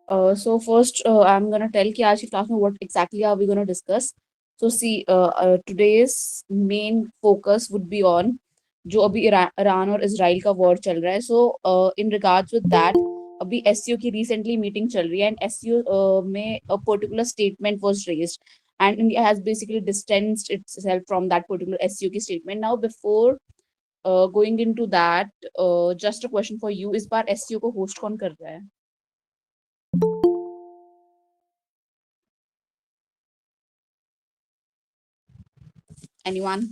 So first, I'm gonna tell कि आज की class में what exactly are we gonna discuss. So see, today's main focus would be on जो अभी Iran और इसराइल का वॉर चल रहा है. So in regards with that, अभी एससीओ की recently मीटिंग चल रही है and एससीओ में a particular statement was raised and India has basically distanced itself from that particular SCO की statement. Now before going into that, just a question for you, इस बार SCO को host कौन कर रहा है? Anyone?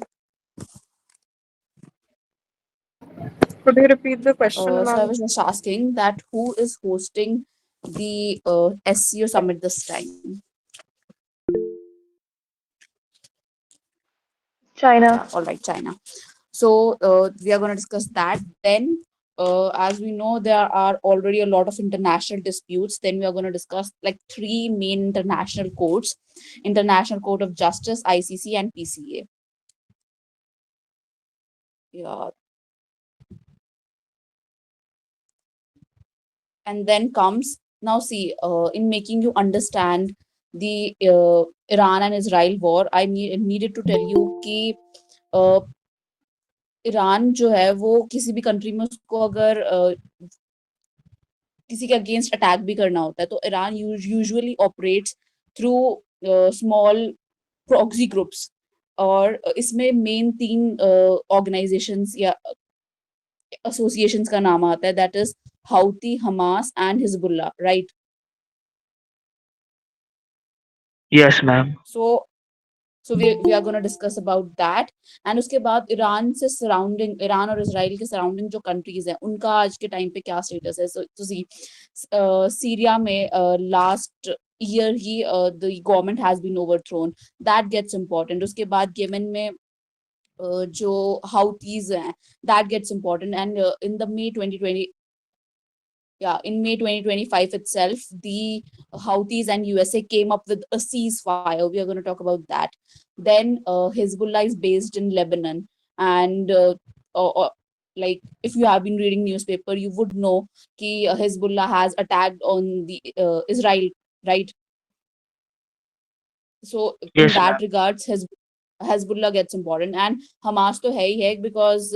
Could you repeat the question, So I ma'am? was just asking that who is hosting the SCO summit this time? China. Yeah, all right, China. So we are going to discuss that. Then, as we know, there are already a lot of international disputes. Then we are going to discuss like three main international courts: International Court of Justice, ICC, and PCA. Yeah, and then comes now. See, in making you understand the Iran and Israel war, I needed to tell you कि Iran जो है वो किसी भी country में उसको अगर किसी के अगेंस्ट अटैक भी करना होता है तो Iran usually operates through small proxy groups और इसमें मेन तीन ऑर्गेनाइजेशंस या एसोसिएशंस का नाम आता है that is Houthi Hamas and Hezbollah right Yes, ma'am. so we are going to discuss about that and उसके बाद ईरान से सराउंडिंग ईरान और इजराइल के सराउंडिंग जो कंट्रीज हैं उनका आज के टाइम पे क्या स्टेटस है तो सी सीरिया में लास्ट ईयर ही the government has been overthrown that gets important उसके बाद येमेन में जो हाउतीज हैं that gets important and in the May 2020 yeah, in May 2025 itself, the Houthis and USA came up with a ceasefire. We are going to talk about that. Then Hezbollah is based in Lebanon, and like if you have been reading newspaper, you would know कि Hezbollah has attacked on the Israel, right? So in Yes, that ma'am. regards, Hezbollah gets important and Hamas तो है ही है because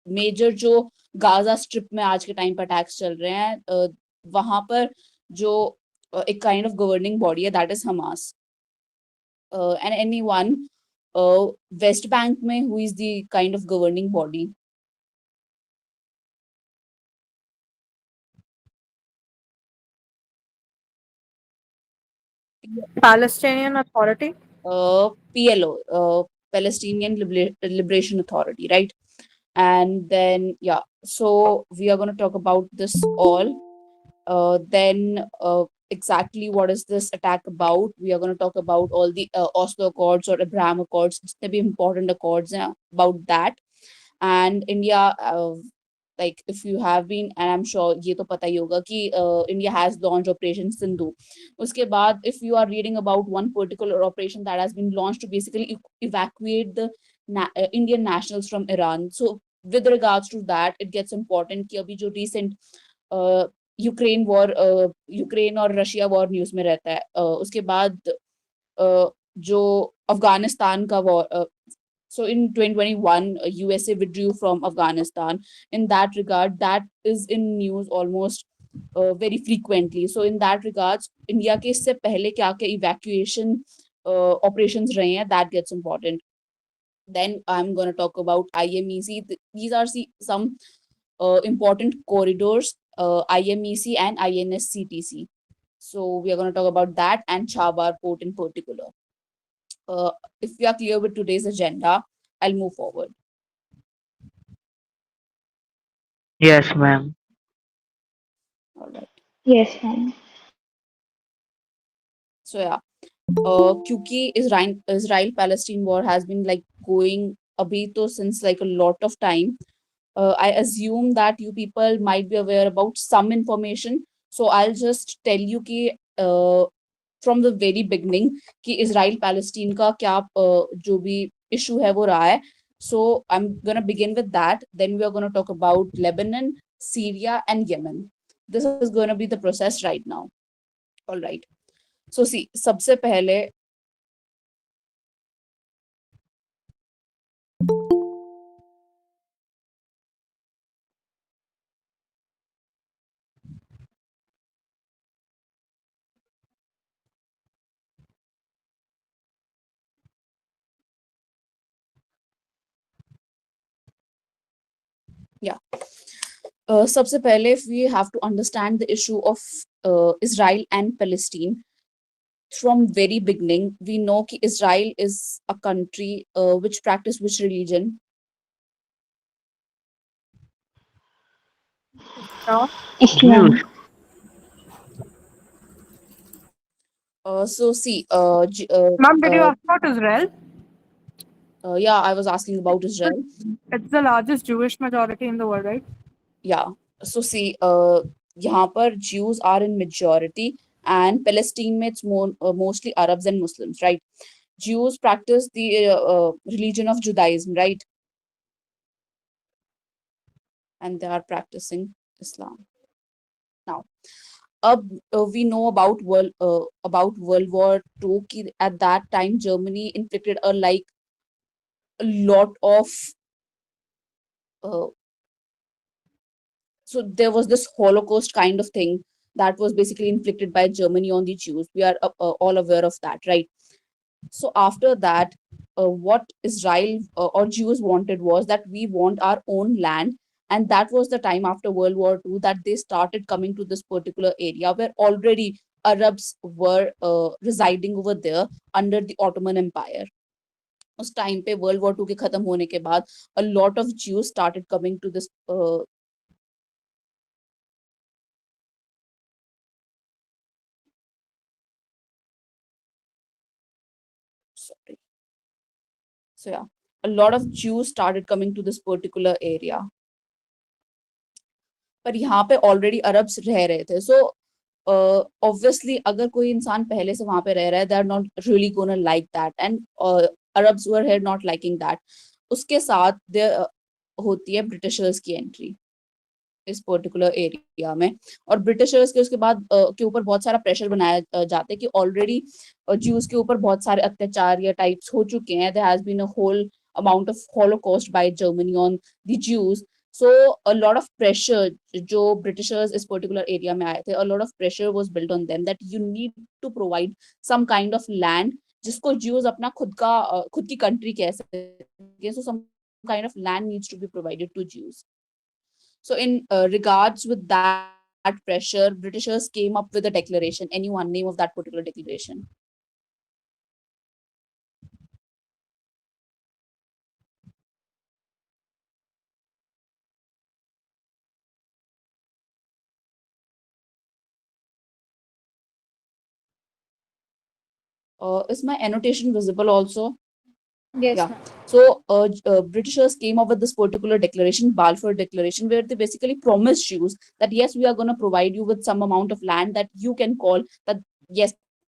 major जो Gaza strip में आज के time पर attacks चल रहे हैं वहां पर जो एक काइंड ऑफ गवर्निंग बॉडी है that is Hamas and anyone West Bank में who is the kind of governing body Palestinian Authority. PLO, Palestinian Liberation Authority, right? And then yeah, so we are going to talk about this all. Then exactly what is this attack about? We are going to talk about all the Oslo Accords or Abraham Accords. जितने भी important accords हैं about that. And India, like if you have been, and I'm sure ये तो पता ही होगा कि India has launched Operation Sindhu. उसके बाद, if you are reading about one particular operation that has been launched to basically evacuate the Indian nationals from Iran. So with regards to that, it gets important कि अभी जो recent Ukraine war Ukraine और Russia war news में रहता है उसके बाद जो अफगानिस्तान का war so in 2021 USA withdrew from Afghanistan. In that regard, that is in news almost very frequently. So in that regards, India के इससे पहले क्या क्या evacuation operations रहे हैं, that gets important. Then I'm going to talk about IMEC. These are some important corridors, IMEC and INSCTC. So we are going to talk about that and Chabad port in particular. If we are clear with today's agenda, I'll move forward. Yes, ma'am. All right. Yes, ma'am. So yeah, क्योंकि Israel Palestine war has been like going अभी तो since like a lot of time. I assume that you people might be aware about some information. So I'll just tell you कि from the very beginning कि Israel Palestine का क्या जो भी issue है वो रहा है. So I'm gonna begin with that. Then we are gonna talk about Lebanon, Syria, and Yemen. This is gonna be the process right now. All right. So see, सबसे पहले yeah. सबसे पहले if we have to understand the issue of Israel and Palestine from very beginning, we know कि Israel is a country which practice which religion? No. Islam. Jews. So see, Ma'am, did you ask about Israel? yeah, I was asking about Israel. It's the largest Jewish majority in the world, right? Yeah. So see, यहाँ पर Jews are in majority and Palestine में it's mostly Arabs and Muslims, right? Jews practice the religion of Judaism, right? And they are practicing Islam. Now, we know about World War II. कि at that time, Germany inflicted a lot of uh, so there was this Holocaust kind of thing that was basically inflicted by Germany on the Jews. We are all aware of that, right? So after that, what Israel or Jews wanted was that we want our own land, and that was the time after World War II that they started coming to this particular area where already Arabs were residing over there under the Ottoman Empire. उस time पे world war to के खत्म होने के बाद a lot of Jews started coming to this sorry. So yeah, a lot of Jews started coming to this particular area. पर यहाँ पे ऑलरेडी अरब्स रह रहे थे सो ऑब्वियसली अगर कोई इंसान पहले से वहां पे रह रहा है they are not really gonna like that and Arabs were here not liking that उसके साथ होती है ब्रिटिशर्स की एंट्री इस पर्टिकुलर एरिया में और ब्रिटिशर्स के उसके बाद के ऊपर बहुत सारा प्रेशर बनाया जाता है कि ऑलरेडी ज्यूज के ऊपर बहुत सारे अत्याचार या टाइप्स हो चुके हैं there has been a whole amount of Holocaust by Germany on the Jews so a lot of pressure जो ब्रिटिशर्स इस पर्टिकुलर एरिया में आए थे a lot of pressure was built on them that you need to provide some kind of land जिसको Jews अपना खुद की country कह सकते हैं so some kind of land needs to be provided to Jews. So in regards with that pressure, Britishers came up with a declaration. Anyone name of that particular declaration? Is my annotation visible also? Yes, Yeah. ma'am. So Britishers came up with this particular declaration, Balfour Declaration, where they basically promised Jews that yes, we are going to provide you with some amount of land that you can call that yes,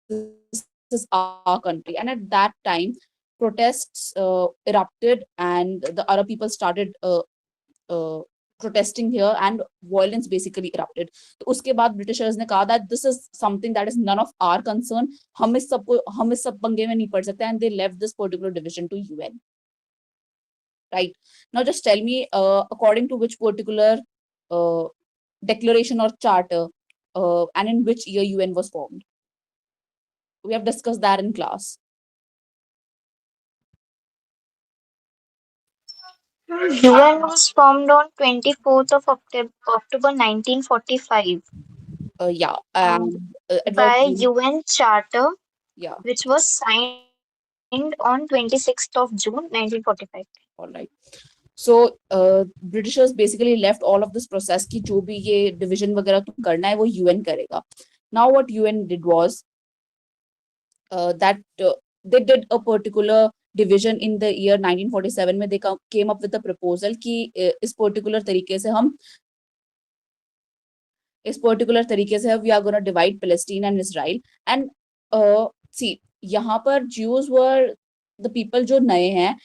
this is our country. And at that time, protests erupted, and the Arab people started uh, protesting here, and violence basically erupted. तो उसके बाद Britishers ने कहा that this is something that is none of our concern. हम इस सब पंगे में नहीं पड़ सकते, and they left this particular division to UN. Right. Now just tell me, according to which particular uh, declaration or charter, and in which year UN was formed? We have discussed that in class. UN was formed on 24th of October 1945 Yeah, um, and it was by UN Charter, yeah. which was signed on 26th of June 1945. All right. So Britishers basically left all of this process कि जो भी ये division वगैरह तुम करना है वो UN करेगा. Now what UN did was that they did a particular division in the year 1947 में they came up with a proposal कि इस particular तरीके से we are going to divide Palestine and Israel and see यहाँ पर Jews were the people जो नए हैं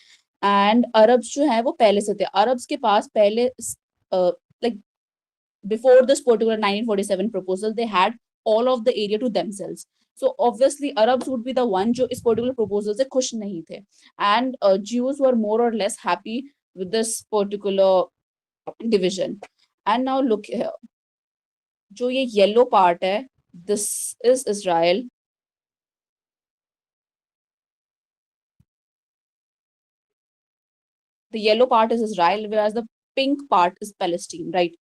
and Arabs जो हैं वो पहले से थे. Arabs के पास पहले like before this particular 1947 proposal they had all of the area to themselves. So obviously Arabs would be the one जो इस particular proposal से खुश नहीं थे, and Jews were more or less happy with this particular division. And now look here, जो ये yellow part है, this is Israel. The yellow part is Israel, whereas the pink part is Palestine, right?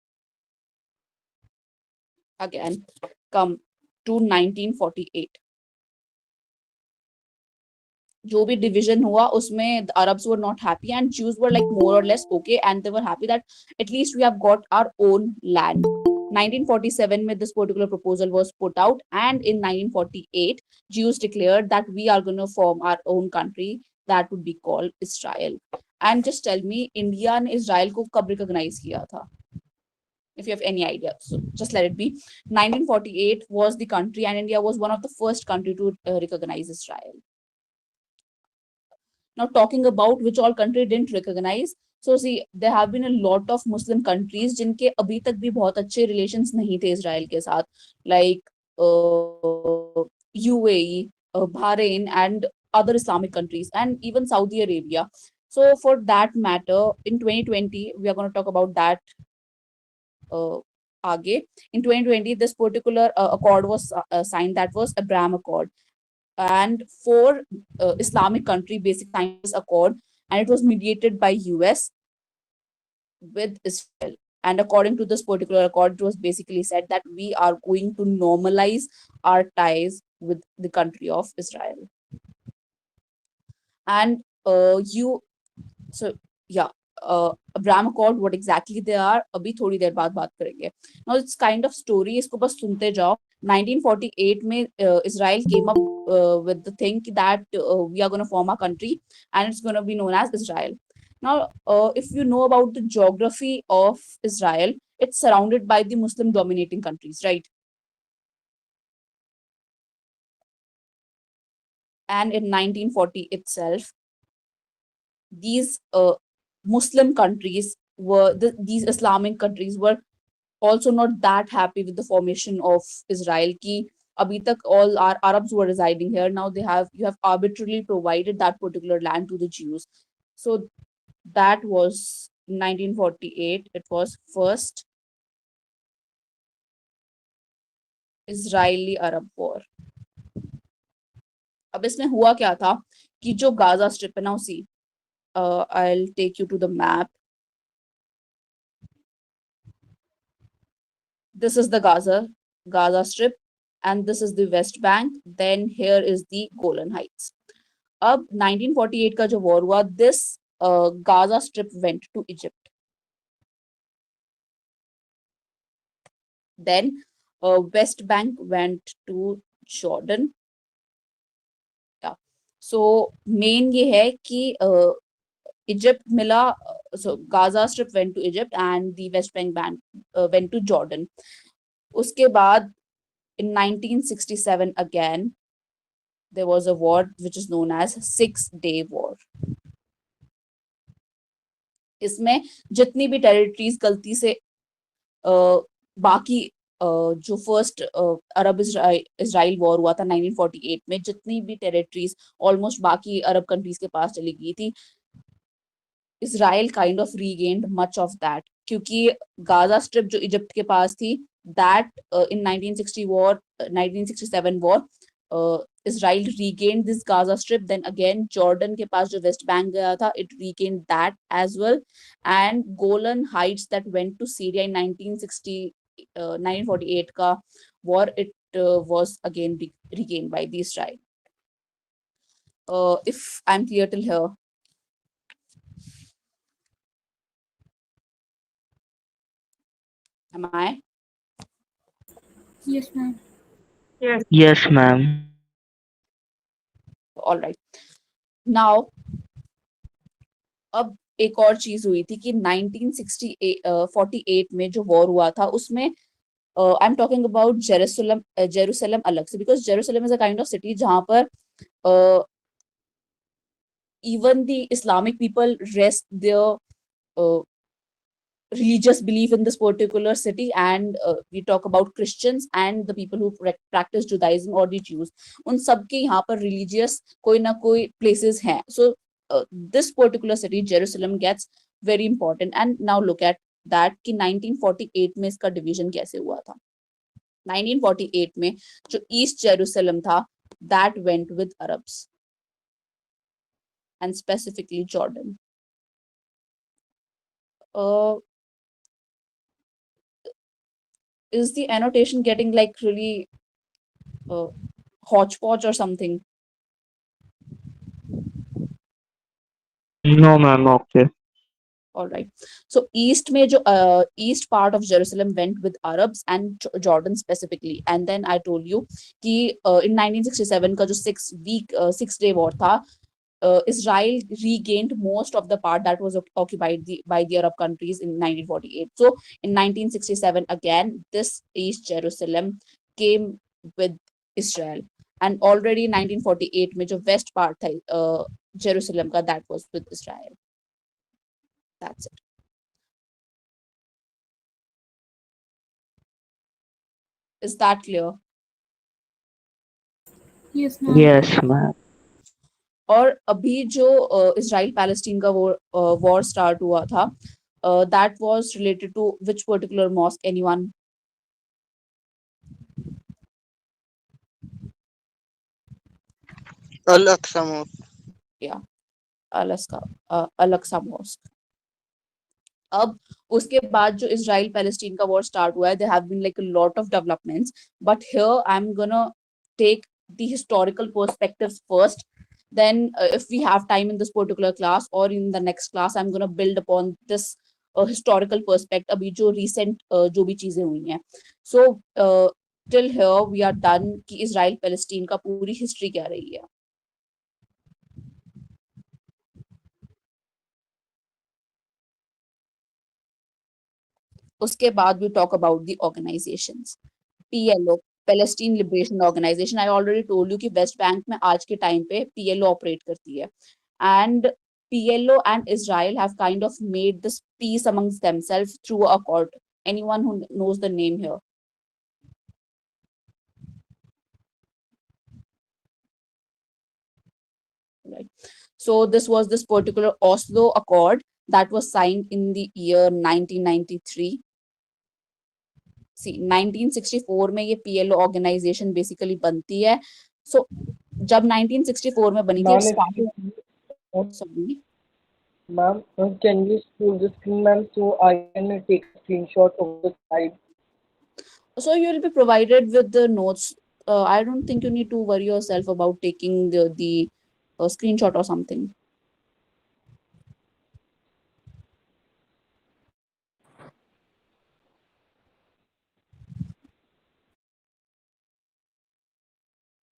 Again, come to 1948. जो भी division हुआ उसमें the Arabs were not happy and Jews were like more or less okay, and they were happy that at least we have got our own land. 1947 में this particular proposal was put out, and in 1948 Jews declared that we are going to form our own country that would be called Israel. And just tell me, India ने Israel को कब recognize किया था? If you have any idea, so just let it be. 1948 was the country, and India was one of the first country to recognize Israel. Now talking about which all country didn't recognize, so see, there have been a lot of Muslim countries जिनके अभी तक भी बहुत अच्छे relations नहीं थे Israel के साथ, like UAE, Bahrain, and other Islamic countries, and even Saudi Arabia. So for that matter, in 2020, we are going to talk about that आगे. In 2020, this particular accord was signed, that was Abraham Accord. And for Islamic country basically signed this accord, and it was mediated by US with Israel. And according to this particular accord, it was basically said that we are going to normalize our ties with the country of Israel. And Abraham Accord, what exactly they are, अभी थोड़ी देर बाद बात करेंगे. Now it's kind of story, इसको बस सुनते जाओ. 1948 में Israel came up with the thing that we are going to form a country and it's going to be known as Israel. Now, if you know about the geography of Israel, it's surrounded by the Muslim dominating countries, right? And in 1940 itself, these Muslim countries were, these Islamic countries were also not that happy with the formation of Israel. Ki abhi tak all our Arabs were residing here. Now you have arbitrarily provided that particular land to the Jews. So that was 1948. It was first Israeli-Arab war. अब इसमें हुआ क्या था कि जो Gaza strip है ना, उसी I'll take you to the map. This is the Gaza Strip, and this is the West Bank. Then here is the Golan Heights. अब 1948 का जो war हुआ, this Gaza Strip went to Egypt. Then West Bank went to Jordan. Yeah. So main ये है कि Egypt मिला, so Gaza Strip went to Egypt and the West Bank went to Jordan. उसके बाद in 1967 again there was a war which is known as 6-day war. इसमें जितनी भी territories गलती से बाकी जो फर्स्ट अरब इजराइल वॉर हुआ था 1948 में, जितनी भी टेरिटरीज ऑलमोस्ट बाकी अरब कंट्रीज के पास चली गई थी, Israel kind of regained much of that, क्योंकि गाजा स्ट्रिप जो इजिप्ट के पास थी, that in 1967 war Israel regained this Gaza strip. Then again Jordan के पास जो West Bank गया था, it regained that as well, and Golan Heights that went to Syria in 1948 का war, it was again regained by the Israel. If I'm clear till here. Am I? Yes, ma'am. Yes, ma'am. All right. Now, अब एक और चीज हुई थी कि 1948 में जो वॉर हुआ था उसमें I am talking about Jerusalem अलग से, because Jerusalem is a kind of city जहां पर even the Islamic people rest their religious belief in this particular city, and we talk about Christians and the people who practice Judaism or the Jews. उन सबके यहाँ पर religious कोई ना कोई places हैं. So this particular city Jerusalem gets very important. And now look at that कि 1948 में इसका division कैसे हुआ था. 1948 में जो East Jerusalem था that went with Arabs and specifically Jordan. Is the annotation getting like really hodgepodge or something? No, ma'am. Okay. All right. So east में जो east part of Jerusalem went with Arabs and Jordan specifically. And then I told you कि in 1967 का जो 6-day war था, Israel regained most of the part that was occupied by the Arab countries in 1948. So in 1967 again, this East Jerusalem came with Israel. And already in 1948 में जो west part था Jerusalem का, that was with Israel. That's it. Is that clear? Yes, ma'am. Yes, ma'am. और अभी जो Israel Palestine का war start हुआ था, that was related to which particular mosque? Anyone? Al-Aqsa Mosque. Yeah, Al-Aqsa Mosque. अब उसके बाद जो इजराइल पैलेस्टीन का वॉर स्टार्ट हुआ है, there have been like a lot of developments, but here I'm gonna take the historical perspectives first. Then if we have time in this particular class or in the next class, I'm gonna build upon this historical perspective अभी जो recent जो भी चीजें हुई हैं. So till here we are done कि Israel Palestine का पूरी हिस्ट्री क्या रही है. उसके बाद we talk about the organizations. PLO, Palestine Liberation Organization. I already told you कि वेस्ट बैंक में आज के टाइम पे PLO ऑपरेट करती है. And PLO and Israel have kind of made this peace amongst themselves through a accord. Anyone who knows the name here? Right. So this was this particular Oslo Accord that was signed in the year 1993. See, 1964 में ये PLO organization basically बनती है. So जब 1964 में बनी थी, sorry. Ma'am, can you full the screen, ma'am, so I can take a screenshot of the slide? So you will be provided with the notes. I don't think you need to worry yourself about taking the screenshot or something.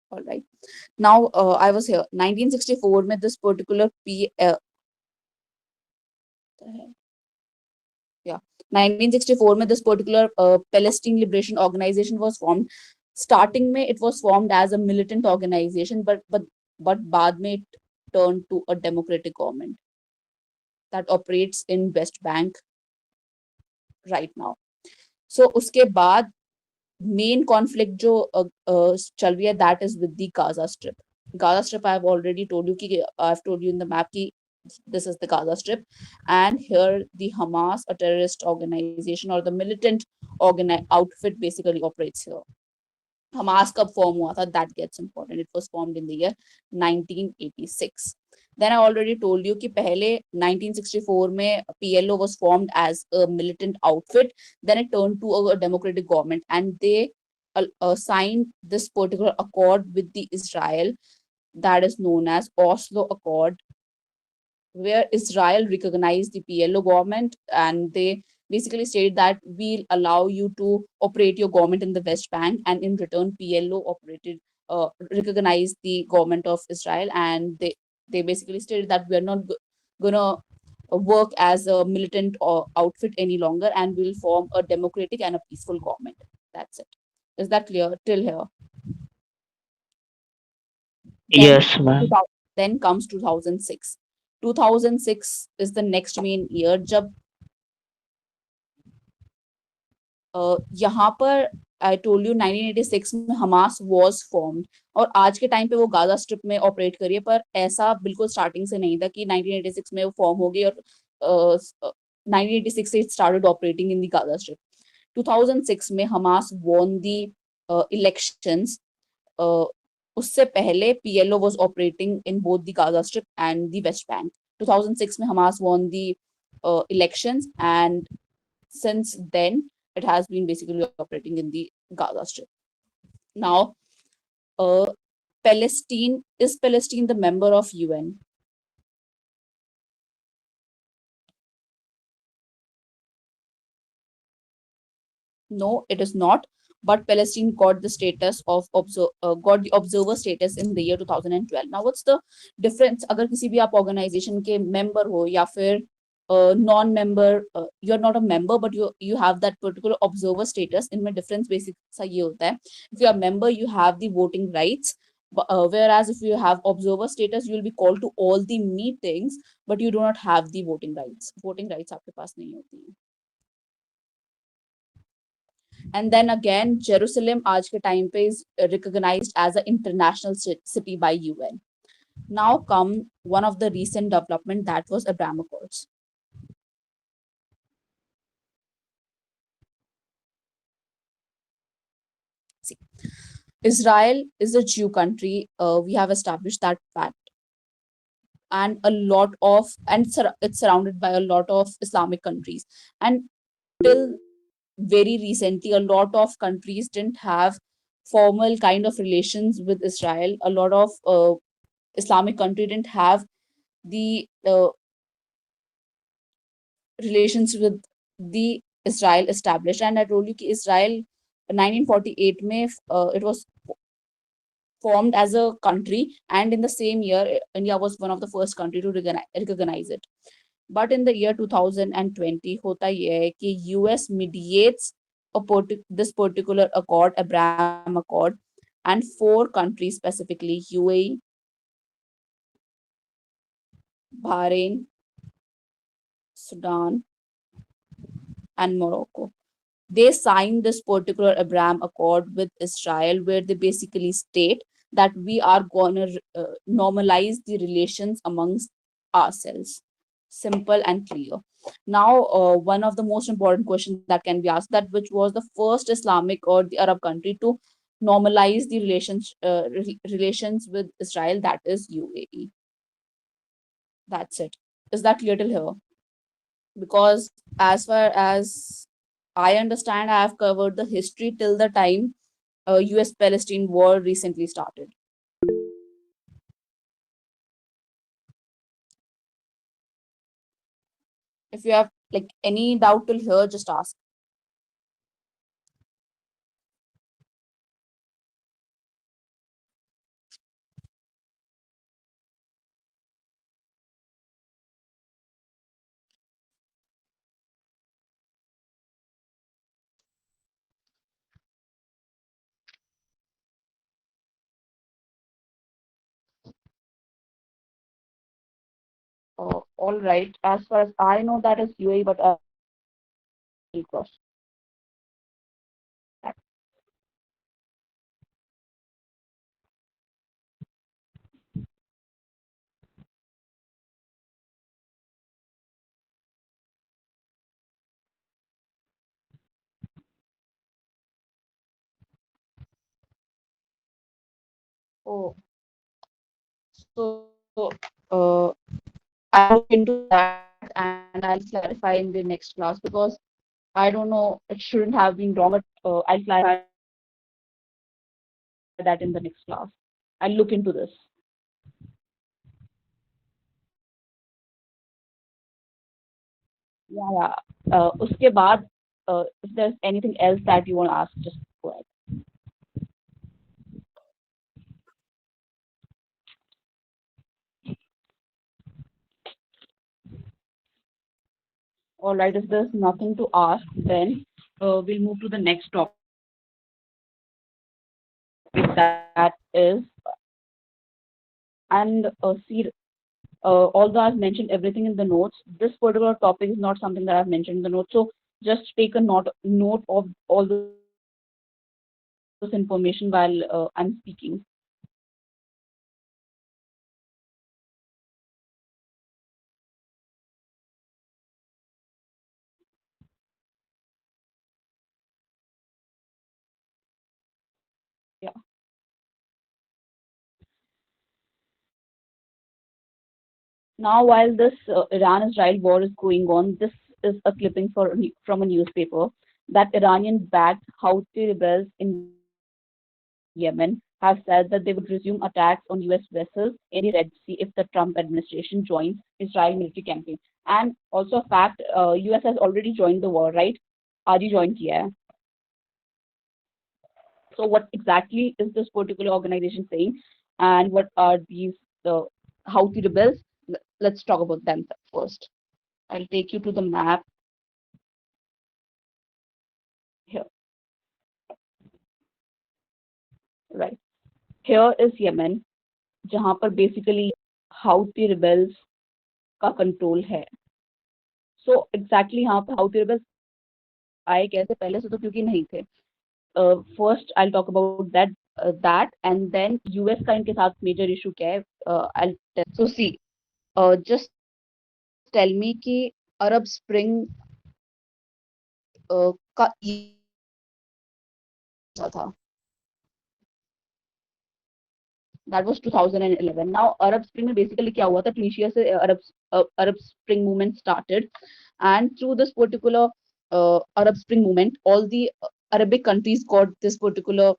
All right. Now I was here. 1964 में this particular 1964 में this particular Palestine Liberation Organization was formed. Starting में it was formed as a militant organization, but बाद में it turned to a democratic government that operates in West Bank right now. So उसके बाद main conflict जो चल रही है, that is with the Gaza Strip. Gaza Strip, I have already told you कि I've told you in the map कि this is the Gaza Strip, and here the Hamas, a terrorist organization or the militant outfit, basically operates here. Hamas कब form हुआ था? That gets important. It was formed in the year 1986. Then I already told you कि पहले 1964 में PLO was formed as a militant outfit. Then it turned to a democratic government, and they signed this particular accord with the Israel that is known as Oslo Accord, where Israel recognized the PLO government, and they basically state that we'll allow you to operate your government in the West Bank, and in return PLO recognized the government of Israel, and they basically stated that we are not gonna work as a militant outfit any longer, and we'll form a democratic and a peaceful government. That's it. Is that clear till here? Yes, ma'am. Then comes 2006. 2006 is the next main year जब यहाँ पर आई told you 1986 में Hamas was formed और आज के time पे वो Gaza strip में ऑपरेट करी है, पर ऐसा बिल्कुल स्टार्टिंग से नहीं था कि 1986 में वो फॉर्म हो गई और 1986 से it started operating in the Gaza strip. 2006 में हमास वॉन दी इलेक्शंस. उससे पहले PLO was operating in both the Gaza Strip and the West Bank. 2006 में Hamas won the elections, and since then it has been basically operating in the Gaza Strip. Now, Palestine, is Palestine the member of UN? No, it is not. But Palestine got the status of got the observer status in the year 2012. Now, what's the difference? अगर किसी भी आप organization के member हो या फिर non-member, you're not a member, but you have that particular observer status. इनमें difference basic सा ये होता है. If you are a member, you have the voting rights. Whereas if you have observer status, you will be called to all the meetings, but you do not have the voting rights. Voting rights आपके पास नहीं होती हैं. And then again, Jerusalem आज के time पे is recognized as an international city by UN. Now come one of the recent development, that was Abraham Accords. See, Israel is a Jew country. We have established that fact. And it's surrounded by a lot of Islamic countries. And till very recently, a lot of countries didn't have formal kind of relations with Israel. A lot of Islamic country didn't have the relations with the Israel established. And I told you कि Israel 1948 में it was formed as a country, and in the same year India was one of the first country to recognize it. But in the year 2020 होता ये है कि US mediates this particular accord, Abraham Accord, and 4 countries specifically, UAE, Bahrain, Sudan, and Morocco. They signed this particular Abraham Accord with Israel, where they basically state that we are going to normalize the relations amongst ourselves. Simple and clear. Now, one of the most important questions that can be asked, that which was the first Islamic or the Arab country to normalize the relations with Israel, that is UAE. That's it. Is that clear till here? Because as far as I understand, I have covered the history till the time US-Palestine war recently started. If you have like any doubt till here, just ask. All right. As far as I know, that is UAE, but I'll cross. Oh, so I'll look into that and I'll clarify in the next class, because I don't know, it shouldn't have been wrong, but I'll clarify that in the next class. I'll look into this. Yeah. Uske baad, if there's anything else that you want to ask, just go ahead. All right. If there's nothing to ask, then we'll move to the next topic. That is, and see, although I've mentioned everything in the notes, this particular topic is not something that I've mentioned in the notes. So just take a note of all this information while I'm speaking. Yeah. Now, while this Iran-Israel war is going on, this is a clipping from a newspaper that Iranian-backed Houthi rebels in Yemen have said that they would resume attacks on US vessels in the Red Sea if the Trump administration joins Israel military campaign. And also a fact, US has already joined the war, right? आज ही join किया है. So what exactly is this particular organization saying, and what are these Houthi rebels? Let's talk about them first. I'll take you to the map here. Right. Here is Yemen, जहाँ पर basically Houthi rebels का control है. So exactly यहाँ पर Houthi rebels आए कैसे, पहले से तो क्योंकि नहीं थे. First I'll talk about that and then US का इनके साथ major issue क्या है. I'll tell. So see, just tell me कि Arab Spring का था. That was 2011. Now Arab Spring में basically क्या हुआ था, Tunisia से Arab Spring movement started, and through this particular Arab Spring movement, all the Arabic countries got this particular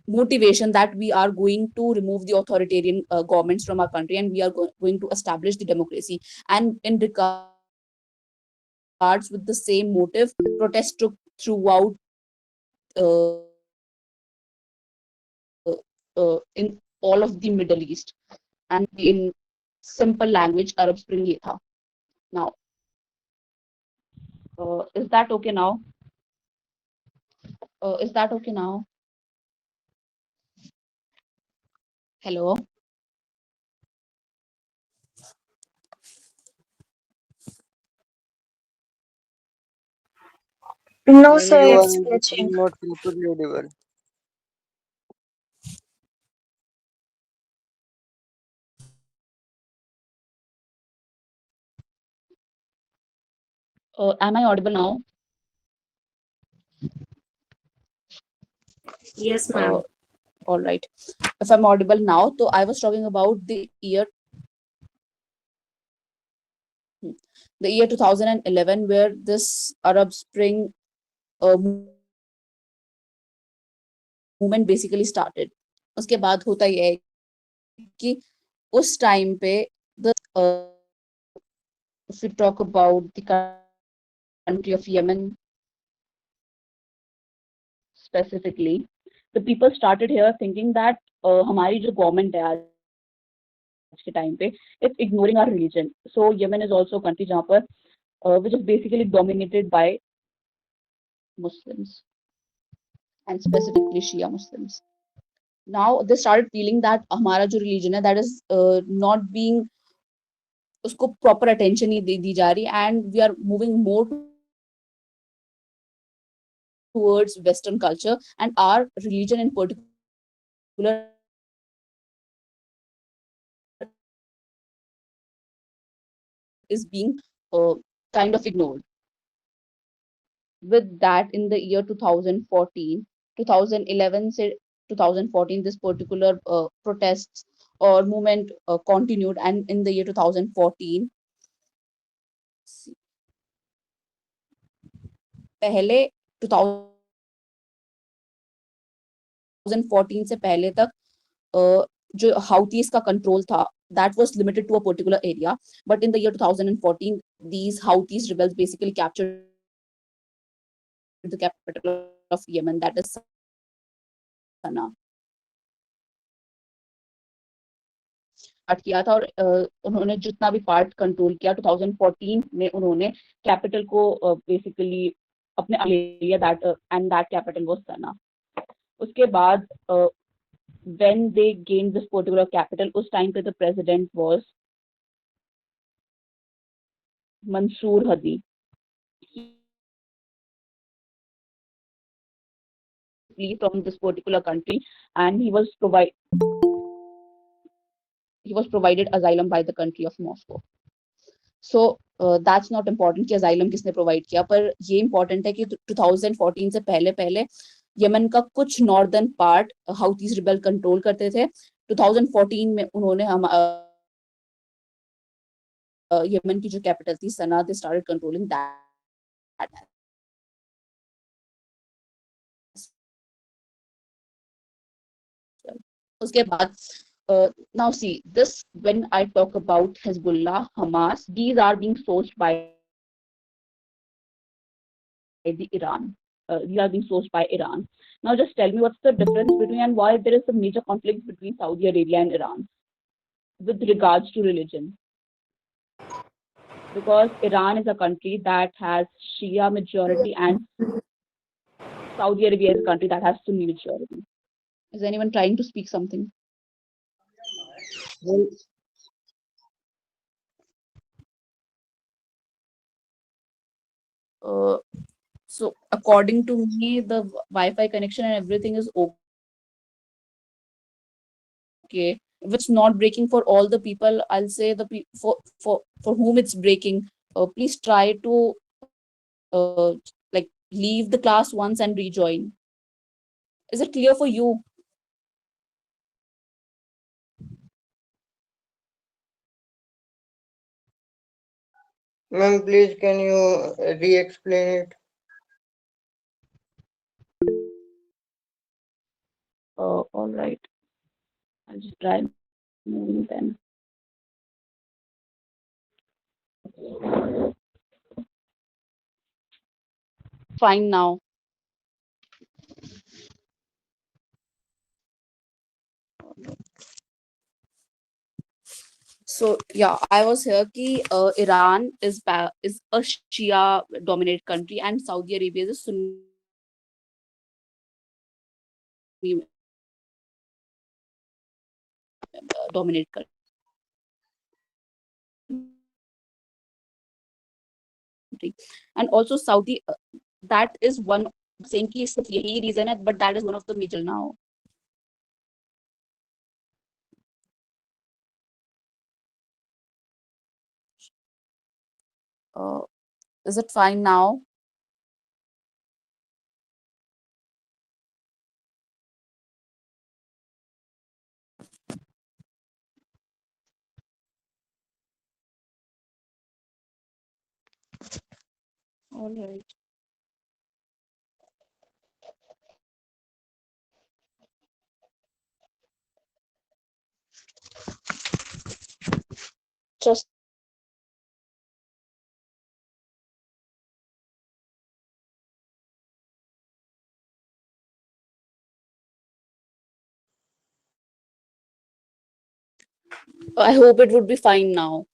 motivation that we are going to remove the authoritarian governments from our country, and we are going to establish the democracy. And in regards with the same motive, protests took throughout in all of the Middle East, and in simple language, Arab Spring ये था. Now, is that okay now? Is that okay now? Hello. No, Ma'am, sir, you are it's glitching. not properly audible. Am I audible now? Yes, ma'am. All right. If I'm audible now, so I was talking about the year 2011, where this Arab Spring movement basically started. उसके बाद होता यह है कि उस time पे the if we talk about the country of Yemen specifically, the people started here thinking that हमारी जो government है आज के time पे, it's ignoring our religion. So Yemen is also a country जहाँ पर which is basically dominated by Muslims, and specifically Shia Muslims. Now they started feeling that हमारा जो religion है, that is not being उसको proper attention नहीं दी जा रही, and we are moving more towards Western culture, and our religion in particular is being kind of ignored. With that, in the year 2014, 2011 से 2014, this particular protests or movement continued, and in the year 2014, पहले 2014 से पहले तक जो Houthis का control था, that was limited to a particular area. But in the year 2014, these Houthis rebels basically captured the capital of Yemen, that is Sana'a. Start किया था, और उन्होंने जितना भी पार्ट कंट्रोल किया 2014 में, उन्होंने कैपिटल को बेसिकली अपने ले लिया, that and that capital was Sanaa. उसके बाद when they gained this particular capital, उस टाइम पे the president was Mansoor Hadi. flee from this particular country, and he was provided asylum by the country of Moscow. So that's not important कि asylum किसने provide किया, पर ये important है कि 2014 से पहले यमन का कुछ नॉर्दर्न पार्ट हाउथीज रिबेल कंट्रोल करते थे. 2014 में उन्होंने हम यमन की जो कैपिटल थी सना, दे स्टार्टेड कंट्रोलिंग दैट. उसके बाद now see this, when I talk about Hezbollah, Hamas, these are being sourced by the Iran. These are being sourced by Iran. Now just tell me what's the difference between and why there is a major conflict between Saudi Arabia and Iran with regards to religion. Because Iran is a country that has Shia majority and Saudi Arabia is a country that has Sunni majority. Is anyone trying to speak something? So according to me, the Wi-Fi connection and everything is okay. If it's not breaking for all the people, I'll say for whom it's breaking, please try to like leave the class once and rejoin. Is it clear for you? Ma'am, please can you re-explain it? All right. I'll just try moving then. Fine now. So yeah, I was here कि Iran is a Shia dominated country and Saudi Arabia is a Sunni dominated country. And also Saudi, that is one saying कि सिर्फ यही reason है, but that is one of the major now. Is it fine now? All right. Just I hope it would be fine now.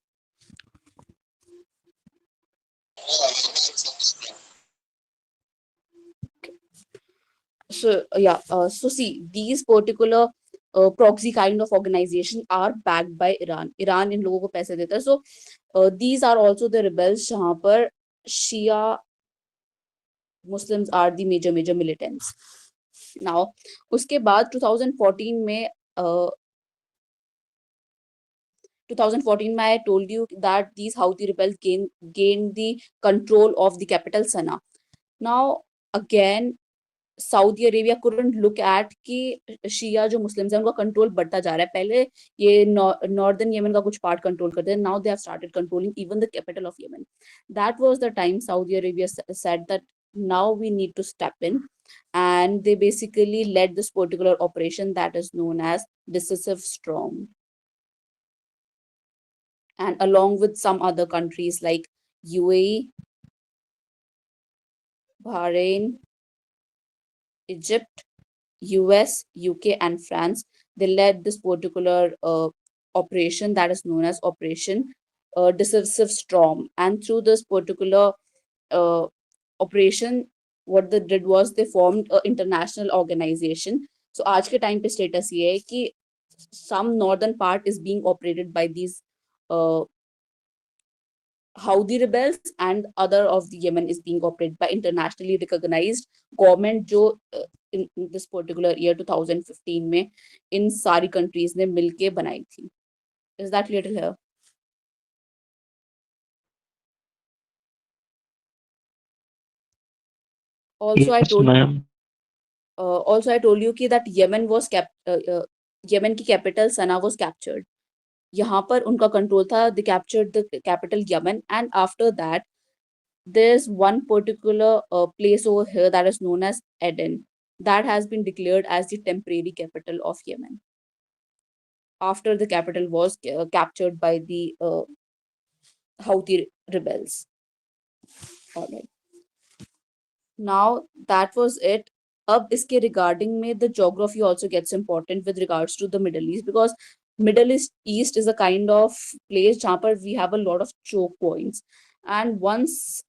So yeah, so see, these particular proxy kind of organization are backed by Iran. Iran इन लोगों को पैसे देता है. So these are also the rebels जहाँ पर Shia Muslims are the major militants. Now उसके बाद 2014 में 2014 I told you that these Houthi rebels gained the control of the capital Sana'a. Now again Saudi Arabia couldn't look at कि शिया जो Muslims हैं उनका control बढ़ता जा रहा है. पहले ये नॉर्दर्न यमन का कुछ पार्ट कंट्रोल करते हैं. Now they have started controlling even the capital of Yemen. That was the time Saudi Arabia said that now we need to step in, and they basically led this particular operation that is known as Decisive Storm. And along with some other countries like UAE, Bahrain, Egypt, US, UK, and France, they led this particular operation that is known as Operation Decisive Storm. And through this particular operation, what they did was they formed an international organization. So आज के time पे status ये है कि some northern part is being operated by these Houthi rebels and other of the Yemen is being operated by internationally recognized government जो in this particular year 2015 में इन सारी countries ने मिलके बनाई थी. Is that clear till here? Also, I Yes, told ma'am. you कि that Yemen की capital Sana'a was captured. यहाँ पर उनका control था. They captured the capital Yemen, and after that there's one particular place over here that is known as Aden that has been declared as the temporary capital of Yemen after the capital was captured by the Houthi rebels. All right. Now that was it. Ab iske regarding में the geography also gets important with regards to the Middle East, because Middle East is a kind of place जहाँ पर we have a lot of choke points, and once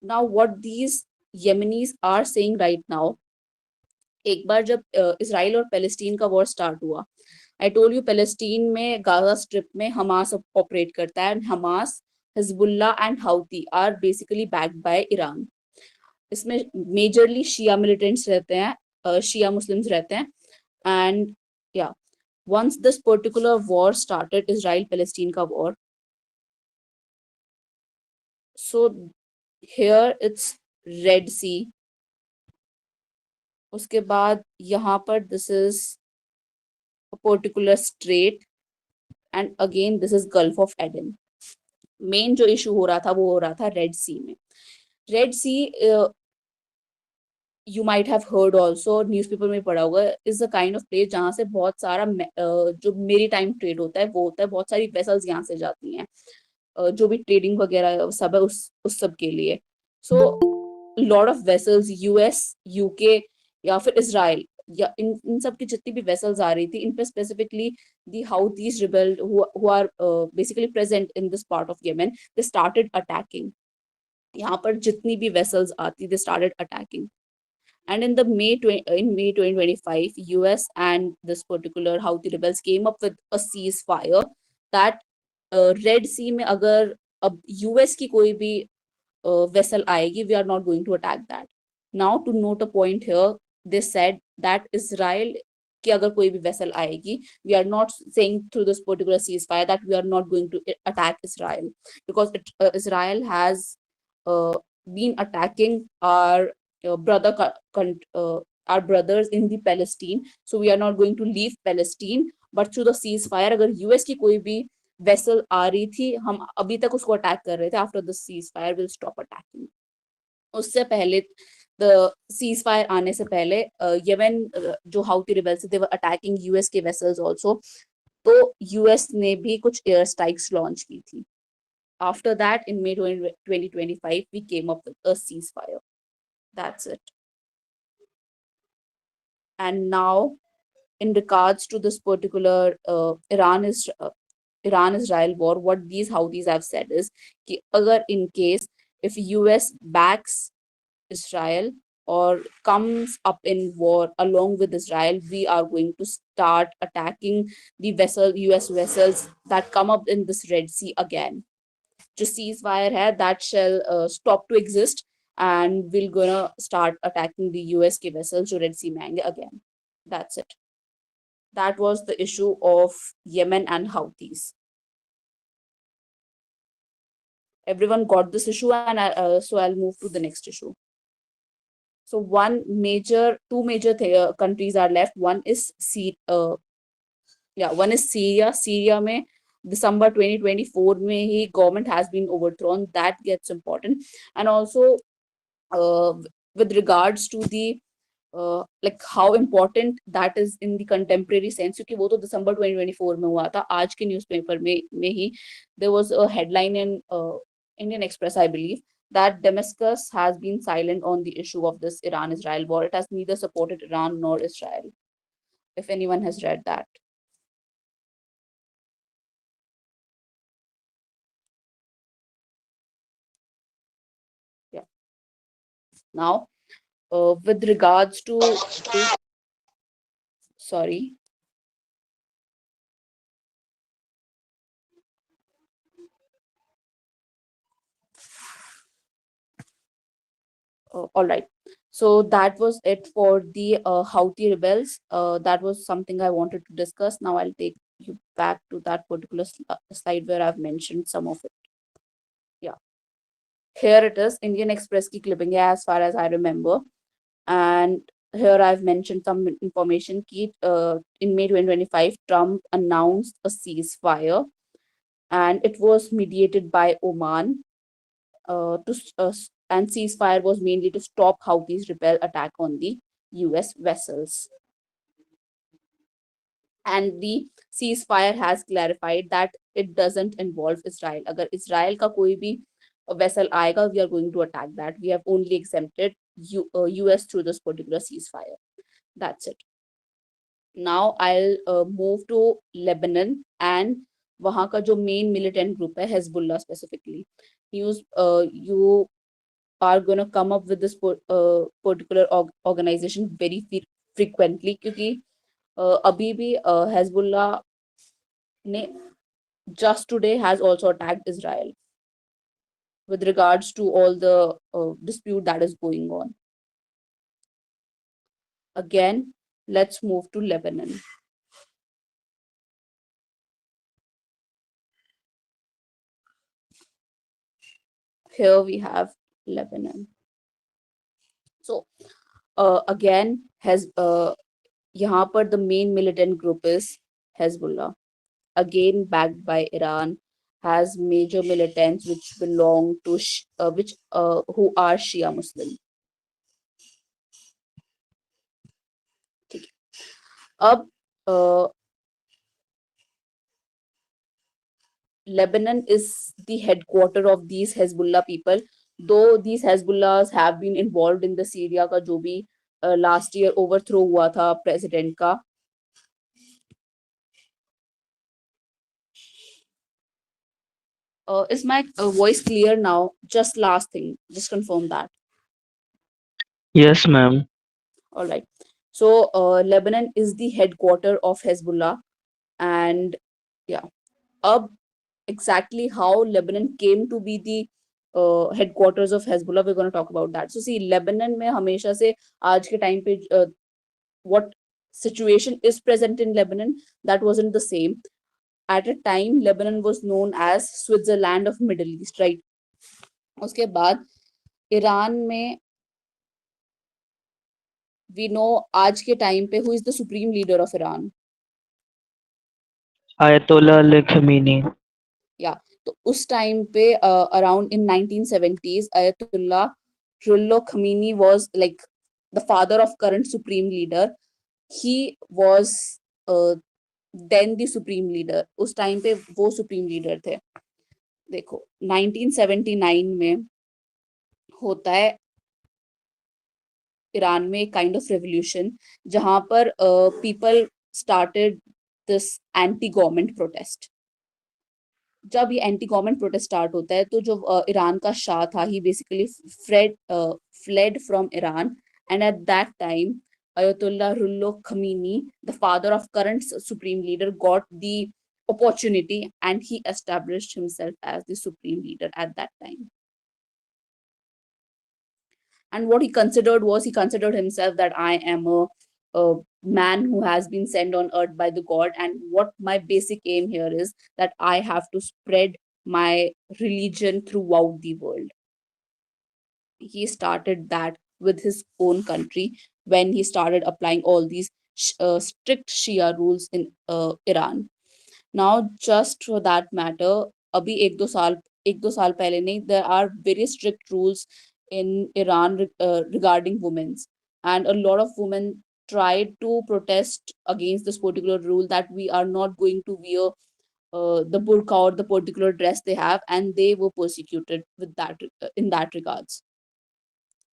now what these Yemenis are saying right now, एक बार जब Israel और Palestine का war start हुआ, I told you Palestine में Gaza strip में Hamas operate करता है, and Hamas, Hezbollah and Houthi are basically backed by Iran. इसमें मेजरली शिया मिलिटेंट्स रहते हैं, शिया मुस्लिम्स रहते हैं, एंड या once this particular war started, Israel Palestine का war, so here it's Red Sea, उसके बाद यहाँ पर this is a particular strait, and again this is Gulf of Aden. Main जो इशू हो रहा था वो हो रहा था रेड सी में. Red Sea you might have heard also, newspaper में पढ़ा होगा, is a kind of place जहाँ से बहुत सारा जो मेरी टाइम ट्रेड होता है वो होता है. बहुत सारी वेसल्स यहाँ से जाती हैं, जो भी ट्रेडिंग वगैरह सब है उस सब के लिए. So lot of vessels US, UK या फिर इसराइल या इन सब की जितनी भी वेसल्स आ रही थी, इन पे specifically the Houthis rebel who are basically present in this part of Yemen, they started attacking. यहाँ पर जितनी भी वेसल्स आती, they started attacking. And in May 2025, US and this particular Houthi rebels came up with a ceasefire that Red Sea में अगर अब US की कोई भी vessel आएगी, we are not going to attack that. Now to note a point here, they said that Israel की अगर कोई भी vessel आएगी, we are not saying through this particular ceasefire that we are not going to attack Israel, because Israel has been attacking our our brothers in the Palestine, so we are not going to leave Palestine. But through the ceasefire, अगर US की कोई भी vessel आ रही थी, हम अभी तक उसको अटैक कर रहे थे. After the ceasefire, we'll stop attacking. उससे पहले the ceasefire आने से पहले येमेन जो हाउती रिबेल्स थे, they were attacking US के vessels also. तो US ने भी कुछ एयर स्ट्राइक्स लॉन्च की थी. After that, in May 2025, we came up with a ceasefire. That's it. And now, in regards to this particular Iran-Israel war, what these Houthis have said is कि अगर in case if US backs Israel or comes up in war along with Israel, we are going to start attacking the US vessels that come up in this Red Sea again. जो ceasefire है, that shall stop to exist, and we're gonna start attacking the US के vessels जो Red Sea में आएंगे again. That's it. That was the issue of Yemen and Houthis. Everyone got this issue, and so I'll move to the next issue. So two major countries are left. One is one is Syria. Syria में December 2024 में ही government has been overthrown. That gets important. And also with regards to the like how important that is in the contemporary sense, क्योंकि वो तो December 2024 में हुआ था. आज के newspaper में ही there was a headline in Indian Express, I believe, that Damascus has been silent on the issue of this Iran-Israel war. It has neither supported Iran nor Israel. If anyone has read that. Yeah. Now, with regards to this, sorry. all right. So that was it for the Houthi rebels. That was something I wanted to discuss. Now I'll take you back to that particular slide where I've mentioned some of it. Yeah. Here it is, Indian Express ki clipping hai, as far as I remember. And here I've mentioned some information. In May 2025, Trump announced a ceasefire, and it was mediated by Oman. And ceasefire was mainly to stop Houthis' rebel attack on the US vessels. And the ceasefire has clarified that it doesn't involve Israel. Agar Israel ka koi bhi vessel aayega, we are going to attack that. We have only exempted US through this particular ceasefire. That's it. Now I'll move to Lebanon, and वहाँ का जो main militant group है Hezbollah specifically. You are going to come up with this particular organization very frequently क्योंकि अभी भी Hezbollah ने just today has also attacked Israel with regards to all the dispute that is going on. Again, let's move to Lebanon. Here we have Lebanon. So again, यहाँ पर the main militant group is Hezbollah, again backed by Iran, has major militants which belong to who are Shia Muslim. अब Lebanon is the headquarter of these Hezbollah people, though these Hezbollahs have been involved in the Syria का जो भी last year overthrow हुआ था president का. Is my voice clear now? Just last thing, just confirm that. Yes, ma'am. All right. So Lebanon is the headquarter of Hezbollah, and yeah, exactly how Lebanon came to be the headquarters of Hezbollah, we're going to talk about that. So see, Lebanon में हमेशा से आज के time पे what situation is present in Lebanon, that wasn't the same. At a time, Lebanon was known as Switzerland of Middle East, right? उसके बाद Iran में we know आज के time पे who is the supreme leader of Iran? Ayatollah Ali Khamenei. Yeah, तो उस time पे around in 1970s, Ayatollah Rullo Khamenei was like the father of current supreme leader. He was then the supreme leader. उस time पे वो supreme leader थे. देखो 1979 में होता है ईरान में kind of revolution जहां पर people started this anti-government protest. जब ये एंटी गवर्नमेंट प्रोटेस्ट स्टार्ट होता है तो जो ईरान का शाह था ही basically fled from Iran, and at that time Ayatollah Rullo Khamenei, the father of current supreme leader, got the opportunity and he established himself as the supreme leader at that time. And what he considered himself that I am a man who has been sent on earth by the God, and what my basic aim here is that I have to spread my religion throughout the world. He started that with his own country when he started applying all these strict Shia rules in Iran. Now, just for that matter, abhi ek do saal pehle nahi, there are very strict rules in Iran regarding women, and a lot of women tried to protest against this particular rule that we are not going to wear the burqa or the particular dress they have, and they were persecuted with that in that regards.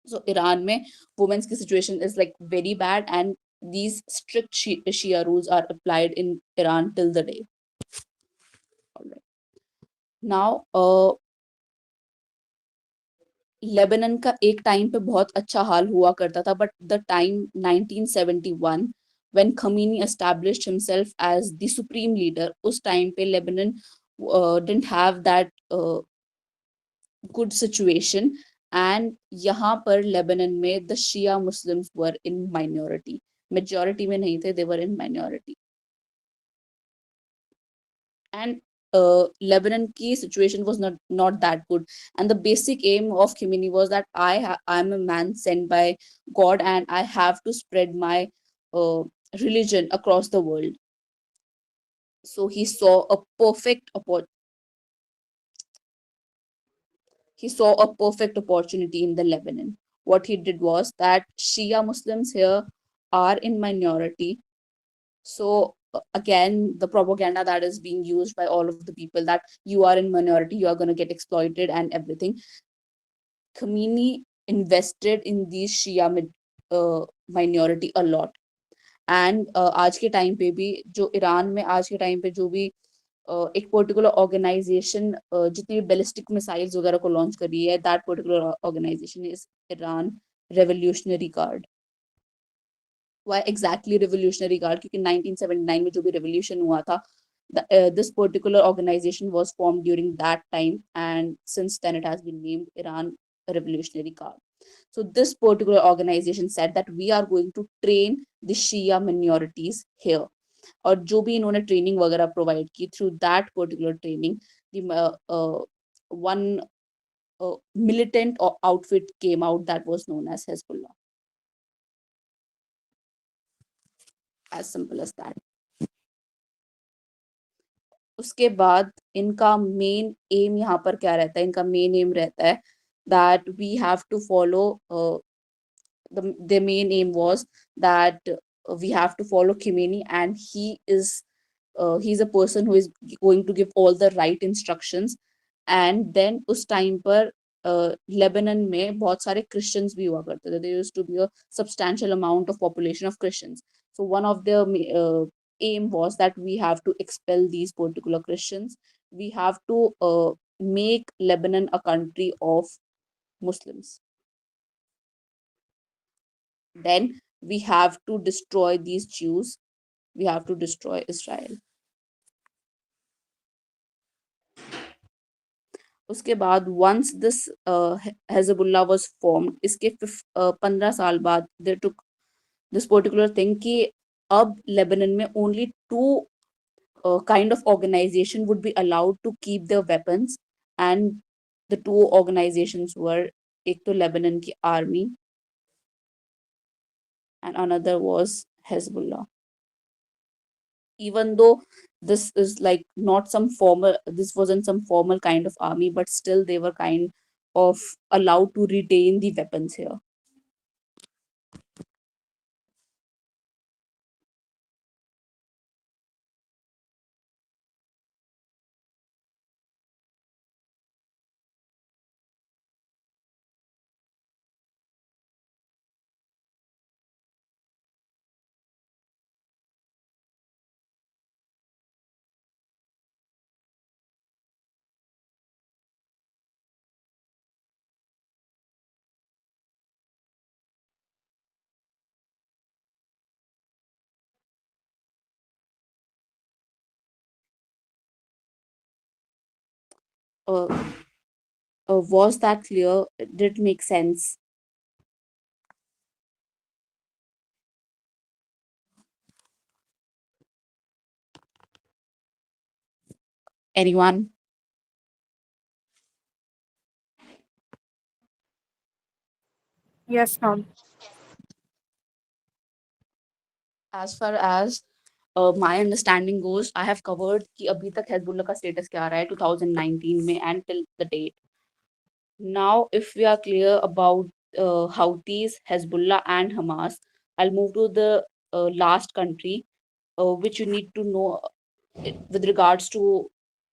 So Iran mein women's situation is like very bad, and these strict Shia rules are applied in Iran till the day. All right. Now Lebanon का एक time पे बहुत अच्छा हाल हुआ करता था, but the time 1971 when Khamenei established himself as the supreme leader, उस time पे Lebanon didn't have that good situation, and यहाँ पर लेबनान में the Shia Muslims were in minority, majority में नहीं थे, they were in minority. And Lebanon ki situation was not that good. And the basic aim of Khomeini was that I'm a man sent by God, and I have to spread my religion across the world. So he saw a perfect opportunity in the Lebanon. What he did was that Shia Muslims here are in minority. So again, the propaganda that is being used by all of the people, that you are in minority, you are going to get exploited and everything. Khomeini invested in these Shia minority a lot. And आज के time पे भी जो Iran में आज के time पे जो भी एक पर्टिकुलर ऑर्गेनाइजेशन जितनी भी बैलिस्टिक मिसाइल्स वगैरह को लॉन्च कर रही है, that particular organisation is Iran Revolutionary Guard. Why exactly revolutionary guard? क्योंकि 1979 में जो भी revolution हुआ था, this particular organization was formed during that time, and since then it has been named Iran Revolutionary Guard. So this particular organization said that we are going to train the Shia minorities here. और जो भी इन्होंने training वगैरह provide की, through that particular training one militant outfit came out that was known as Hezbollah. As simple as that. उसके बाद इनका main M यहाँ पर क्या रहता है? इनका मेन एम रहता है that we have to follow the main aim was that we have to follow Khomeini, and he's a person who is going to give all the right instructions. And then उस time पर लेबनान में बहुत सारे Christians भी हुआ करते थे. There used to be a substantial amount of population of Christians. So one of the aim was that we have to expel these particular Christians. We have to make Lebanon a country of Muslims. Then we have to destroy these Jews. We have to destroy Israel. उसके बाद once this Hezbollah was formed, इसके 15 साल बाद they took this particular thing कि अब Lebanon में only two kind of organization would be allowed to keep their weapons, and the two organizations were एक तो लेबनान की army and another was Hezbollah. Even though this is like not some formal, this wasn't some formal kind of army, but still they were kind of allowed to retain the weapons here. Was that clear? Did it make sense? Anyone? Yes, ma'am. As far as my understanding goes, I have covered कि अभी तक Hezbollah का status क्या रहा है 2019 में and till the date. Now, if we are clear about Houthis, Hezbollah, and Hamas, I'll move to the last country, which you need to know with regards to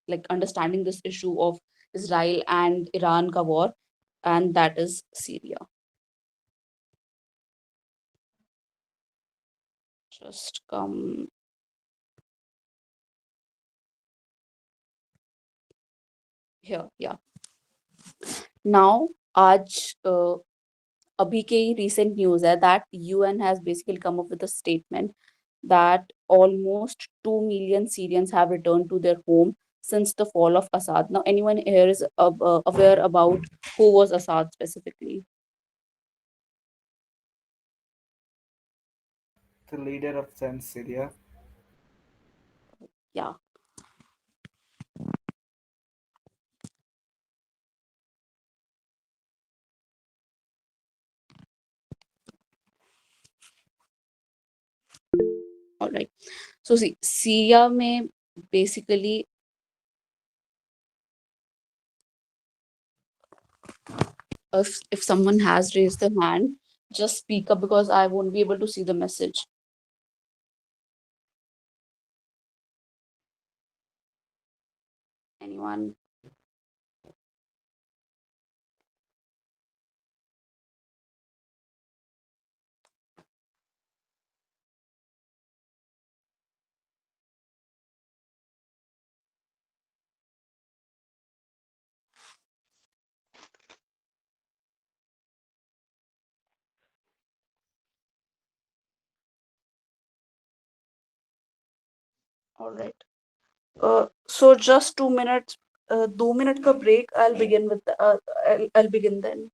like understanding this issue of Israel and Iran ka war, and that is Syria. Just come here, yeah. Now, आज अभी के ही recent news है that UN has basically come up with a statement that almost 2 million Syrians have returned to their home since the fall of Assad. Now, anyone here is aware about who was Assad specifically? The leader of Syria. Yeah. All right. So see, Syria may basically if someone has raised their hand, just speak up because I won't be able to see the message. Anyone? All right. So just 2 minutes, 2 minute ka break. I'll begin with I'll begin then.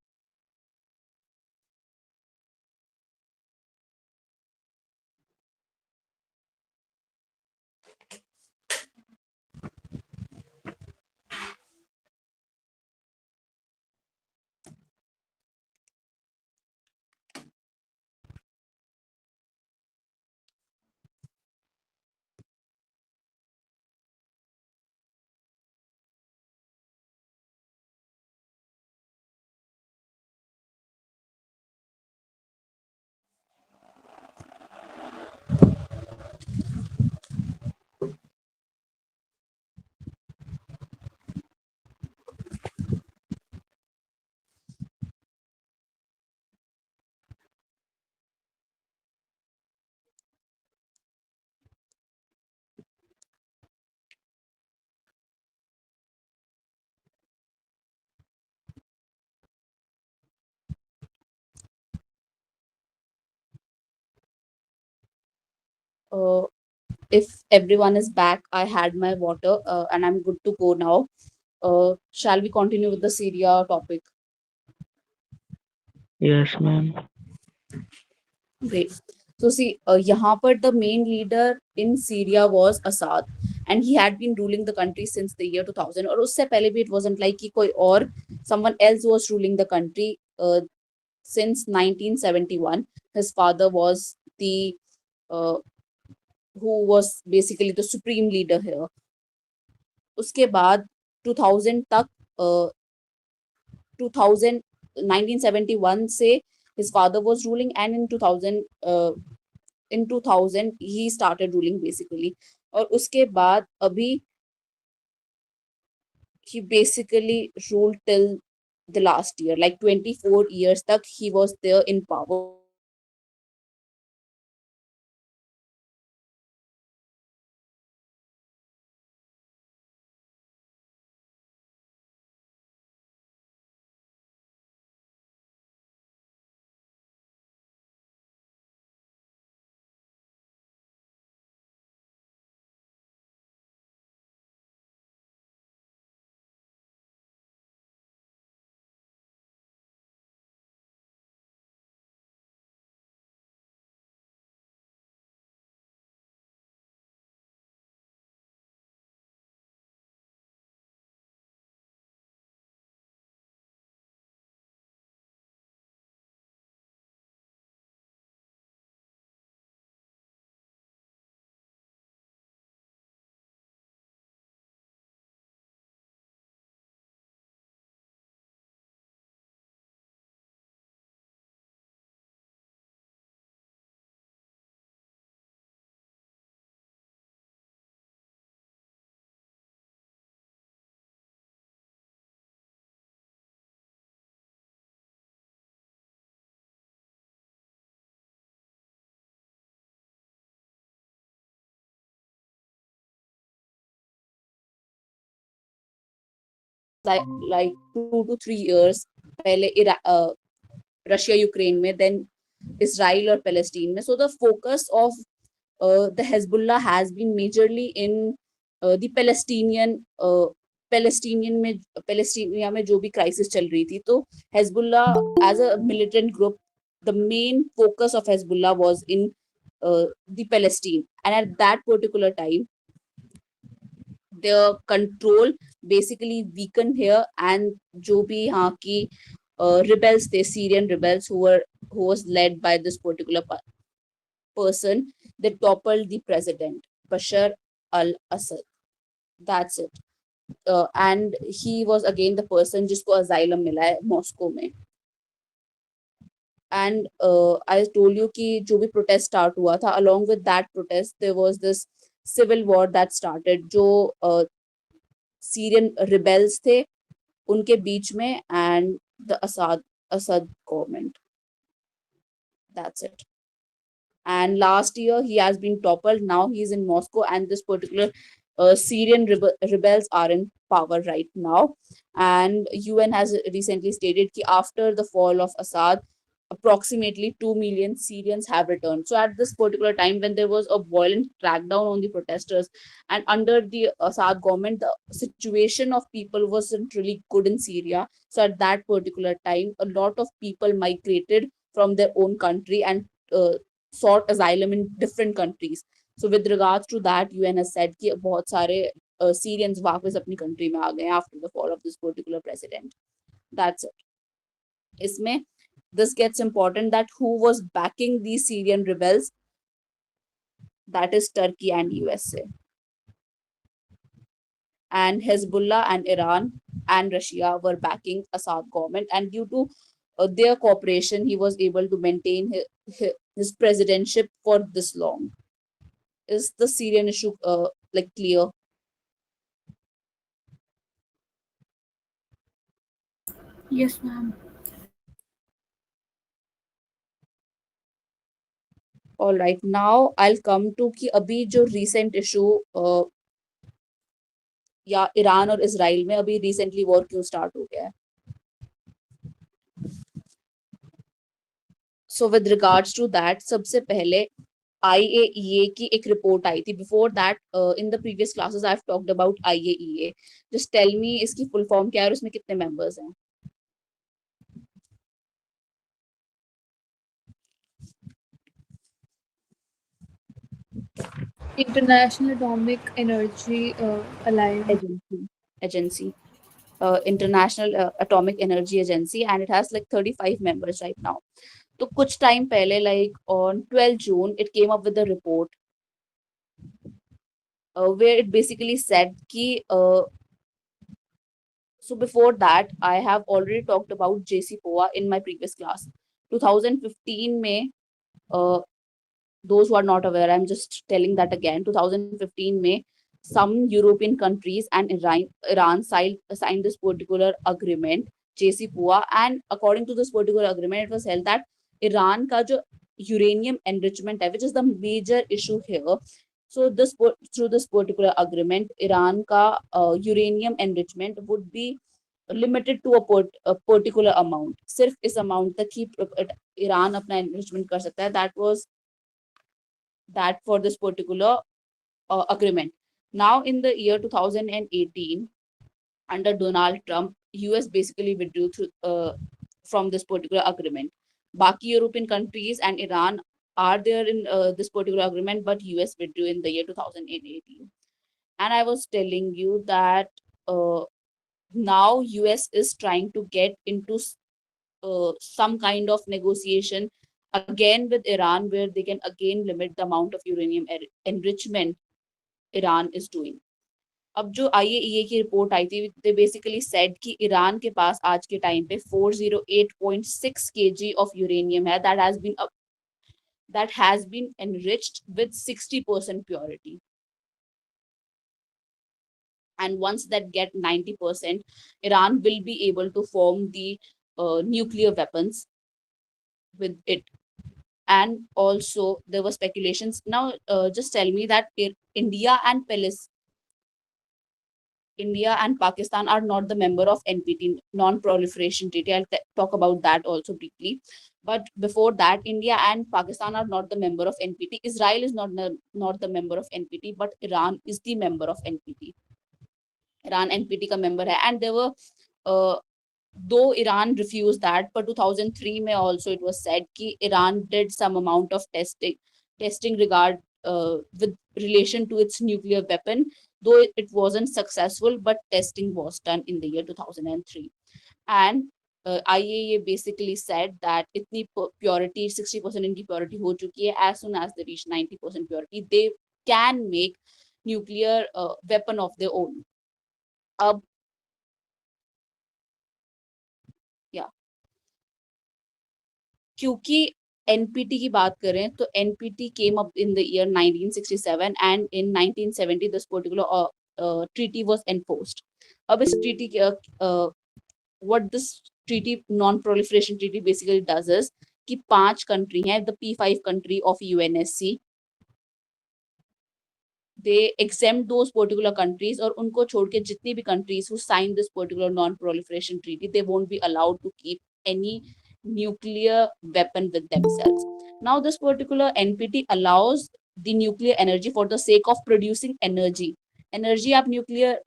Uh, if everyone is back, I had my water and I'm good to go now. Shall we continue with the Syria topic? Yes, ma'am. Great. So see, यहाँ पर the main leader in Syria was Assad, and he had been ruling the country since the year 2000. और उससे पहले भी it wasn't like कि कोई और someone else was ruling the country since 1971. His father was the uh, who was basically the supreme leader here. उसके बाद 2000 तक 2000 1971 से his father was ruling, and in 2000 he started ruling basically. और उसके बाद अभी he basically ruled till the last year, like 24 years तक he was there in power. like 2 to 3 years पहले Russia Ukraine में, then Israel or Palestine में. So the focus of the Hezbollah has been majorly in the Palestinian में जो भी crisis चल रही थी, तो Hezbollah as a militant group, the main focus of Hezbollah was in the Palestine, and at that particular time their control basically weakened here, and जो भी यहाँ की rebels थे, Syrian rebels who was led by this particular person, they toppled the president Bashar al-Assad. That's it. And he was again the person जिसको asylum मिला है Moscow में. And I told you कि जो भी protest start हुआ था, along with that protest there was this civil war that started, जो Syrian rebels थे उनके बीच में and the Assad government. That's it. And last year he has been toppled. Now he is in Moscow, and this particular Syrian rebels are in power right now. And UN has recently stated that after the fall of Assad, approximately 2 million Syrians have returned. So at this particular time, when there was a violent crackdown on the protesters, and under the Assad government, the situation of people wasn't really good in Syria. So at that particular time, a lot of people migrated from their own country and sought asylum in different countries. So with regards to that, UN has said कि बहुत सारे Syrians वापस अपनी country में आ गए after the fall of this particular president. That's it. इसमें this gets important that who was backing these Syrian rebels. That is Turkey and USA. And Hezbollah and Iran and Russia were backing Assad government, and due to their cooperation, he was able to maintain his presidentship for this long. Is the Syrian issue like clear? Yes, ma'am. All right, now I'll come to कि अभी जो recent issue या Iran और Israel में अभी recently war क्यों start हो गया है. So with regards to that, सबसे पहले IAEA की एक रिपोर्ट आई थी. Before that, in the previous classes I've talked about IAEA. Just tell me इसकी full form क्या है और उसमें कितने members हैं. International Atomic Energy Alliance. Agency. International Atomic Energy Agency, and it has like 35 members right now. तो कुछ time पहले, like on 12 June, it came up with a report where it basically said कि so before that I have already talked about JCPOA in my previous class. 2015 में those who are not aware, I'm just telling that again. 2015 में some European countries and Iran signed this particular agreement, JCPOA, and according to this particular agreement, it was held that Iran का जो uranium enrichment है, which is the major issue here. So through this particular agreement, Iran का uranium enrichment would be limited to a particular amount. सिर्फ इस amount तक ही Iran अपना enrichment कर सकता है. That was that for this particular agreement. Now in the year 2018, under Donald Trump, US basically withdrew from this particular agreement. Baki European countries and Iran are there in this particular agreement, but US withdrew in the year 2018. And I was telling you that now US is trying to get into some kind of negotiation again with Iran, where they can again limit the amount of uranium enrichment Iran is doing. अब जो IAEA की report आई थी, they basically said कि Iran के पास आज के time पे 408.6 kg of uranium है that has been enriched with 60% purity. And once that get 90%, Iran will be able to form the nuclear weapons with it. And also there were speculations. Now just tell me that India and Pakistan are not the member of NPT, Non-Proliferation Treaty. I'll talk about that also briefly. But before that, India and Pakistan are not the member of NPT. Israel is not the member of NPT, but Iran is the member of NPT. Iran NPT का member है, and there were though Iran refused that, but 2003 में also it was said कि Iran did some amount of testing regard with relation to its nuclear weapon, though it wasn't successful, but testing was done in the year 2003. And IAEA basically said that itni purity 60% इनकी purity हो चुकी है. As soon as they reach 90% purity, they can make nuclear weapon of their own. अब क्योंकि NPT की बात करें तो NPT came up in the year 1967 and in 1970 this particular treaty was enforced. अब इस treaty what this treaty non-proliferation treaty basically does is कि 5 country हैं, the P5 country of UNSC, they exempt those particular countries और उनको छोड़ के जितनी भी countries who signed this particular non-proliferation treaty, they won't be allowed to keep any nuclear weapon with themselves. Now this particular NPT allows the nuclear energy for the sake of producing energy. Energy आप nuclear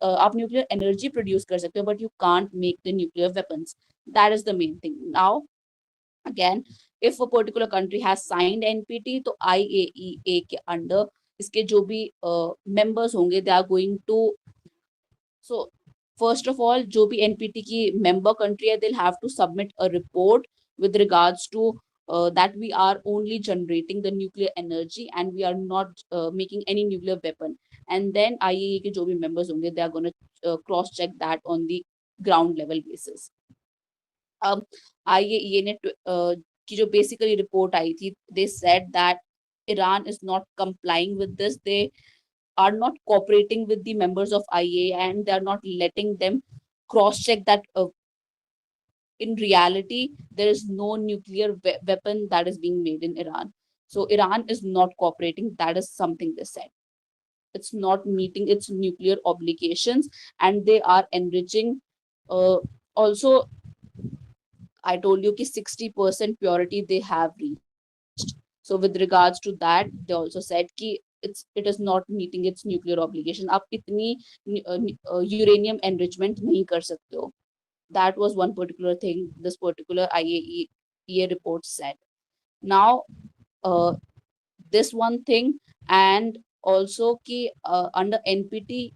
energy produce कर सकते हो, but you can't make the nuclear weapons. That is the main thing. Now again, if a particular country has signed NPT, तो IAEA के under इसके जो भी members होंगे, they are going to, so first of all जो भी NPT की member country है, they'll have to submit a report with regards to that we are only generating the nuclear energy and we are not making any nuclear weapon. And then IAEA के जो भी members होंगे, they are going to cross check that on the ground level basis. अब IAEA ने की जो basically report आई थी, they said that Iran is not complying with this. They are not cooperating with the members of IAEA and they are not letting them cross check that in reality there is no nuclear weapon that is being made in Iran. So Iran is not cooperating. That is something they said. It's not meeting its nuclear obligations and they are enriching. Also, I told you कि 60% purity they have reached. So with regards to that, they also said कि it is not meeting its nuclear obligation. आप इतनी uranium enrichment नहीं कर सकते हो. That was one particular thing this particular IAEA report said. Now, this one thing, and also कि under NPT,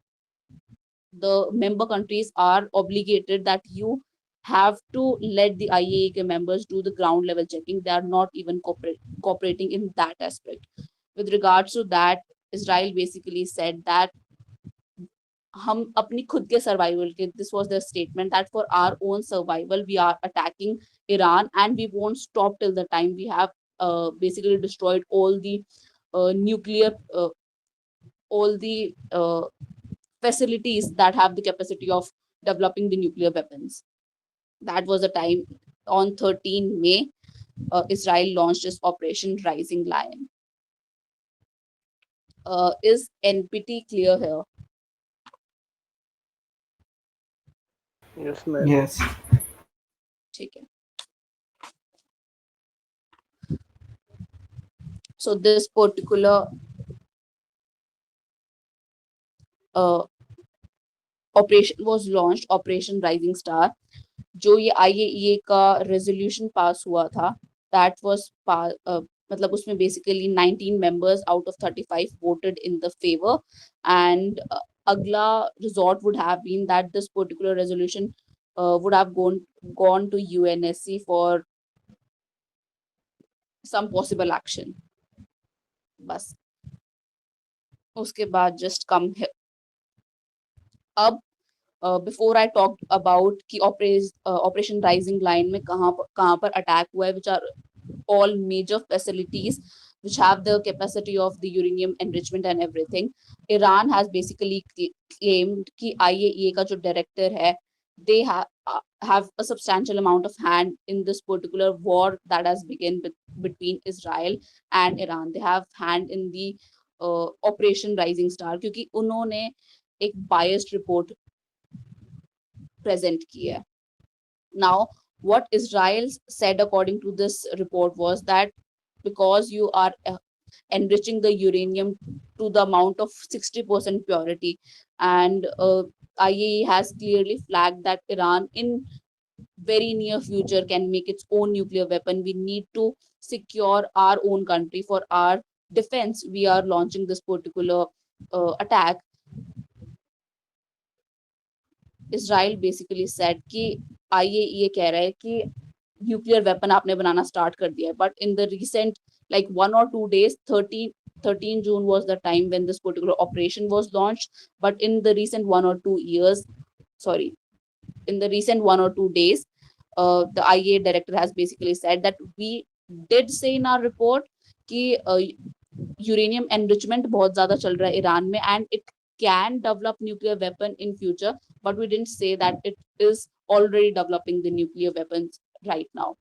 the member countries are obligated that you have to let the IAEA members do the ground level checking. They are not even cooperating in that aspect. With regards to that, Israel basically said that हम अपनी खुद के survival के, this was their statement, that for our own survival we are attacking Iran and we won't stop till the time we have basically destroyed all the nuclear all the facilities that have the capacity of developing the nuclear weapons. That was the time on 13 May, Israel launched its Operation Rising Lion. Is NPT clear here? Yes, ma'am. Yes. ठीक है. So this particular operation was launched, Operation Rising Star. जो ये IAEA का resolution pass हुआ था, that was मतलब उसमें basically 19 members out of 35 voted in the favor, and अगला resort would have been that this particular resolution would have gone to UNSC for some possible action. बस उसके बाद just come here. अब before I talked about कि Operation Rising Lion में कहाँ पर attack हुआ है, which are all major facilities which have the capacity of the uranium enrichment and everything. Iran has basically claimed कि IAEA का जो director है, they have a substantial amount of hand in this particular war that has begun between Israel and Iran. They have hand in the Operation Rising Star क्योंकि उन्होंने एक biased report present की है. Now, what Israel said according to this report was that because you are enriching the uranium to the amount of 60% purity, and IAEA has clearly flagged that Iran in very near future can make its own nuclear weapon. We need to secure our own country for our defense. We are launching this particular attack. Israel basically said कि IAEA कह रहा है कि nuclear weapon आपने बनाना start कर दिया है, but in the recent like 1 or 2 days, 13 June was the time when this particular operation was launched, but in the recent 1 or 2 years, sorry, in the recent 1 or 2 days, the IAEA director has basically said that we did say in our report कि uranium enrichment बहुत ज़्यादा चल रहा है Iran में and it can develop nuclear weapon in future, but we didn't say that it is already developing the nuclear weapons right now.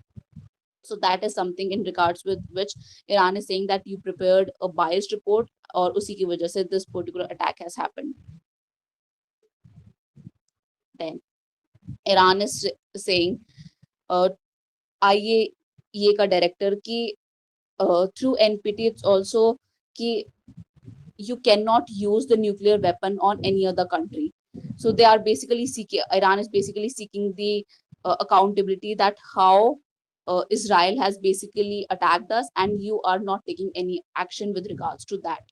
So that is something in regards with which Iran is saying that you prepared a biased report और उसी की वजह से this particular attack has happened. Then Iran is saying IAEA का director कि through NPT it's also कि you cannot use the nuclear weapon on any other country. So they are basically seeking, Iran is basically seeking the accountability that how Israel has basically attacked us and you are not taking any action with regards to that.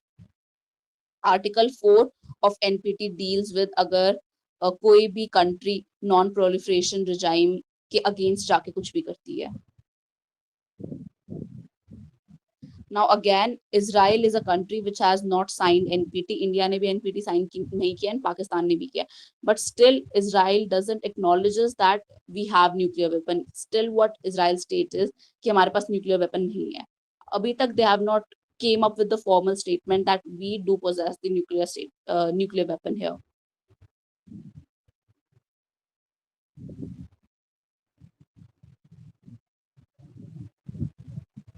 Article 4 of NPT deals with अगर कोई भी country non-proliferation regime के against जाके कुछ भी करती है. Now again, Israel is a country which has not signed NPT. India ने भी NPT sign नहीं किया, and Pakistan ने भी किया. But still, Israel doesn't acknowledges that we have nuclear weapon. Still, what Israel states is कि हमारे पास nuclear weapon नहीं है. अभी तक they have not came up with the formal statement that we do possess the nuclear weapon here.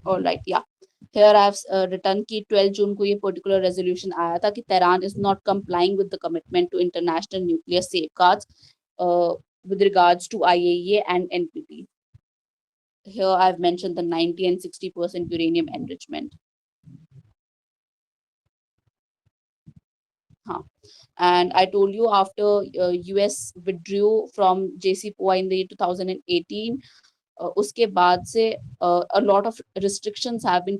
All right, yeah. Here I have written कि 12 जून को ये particular resolution आया था कि Tehran is not complying with the commitment to international nuclear safeguards with regards to IAEA and NPT. Here I have mentioned the 90 and 60% uranium enrichment. And I told you after US withdrew from JCPOA in the year 2018, उसके बाद से a lot of restrictions have been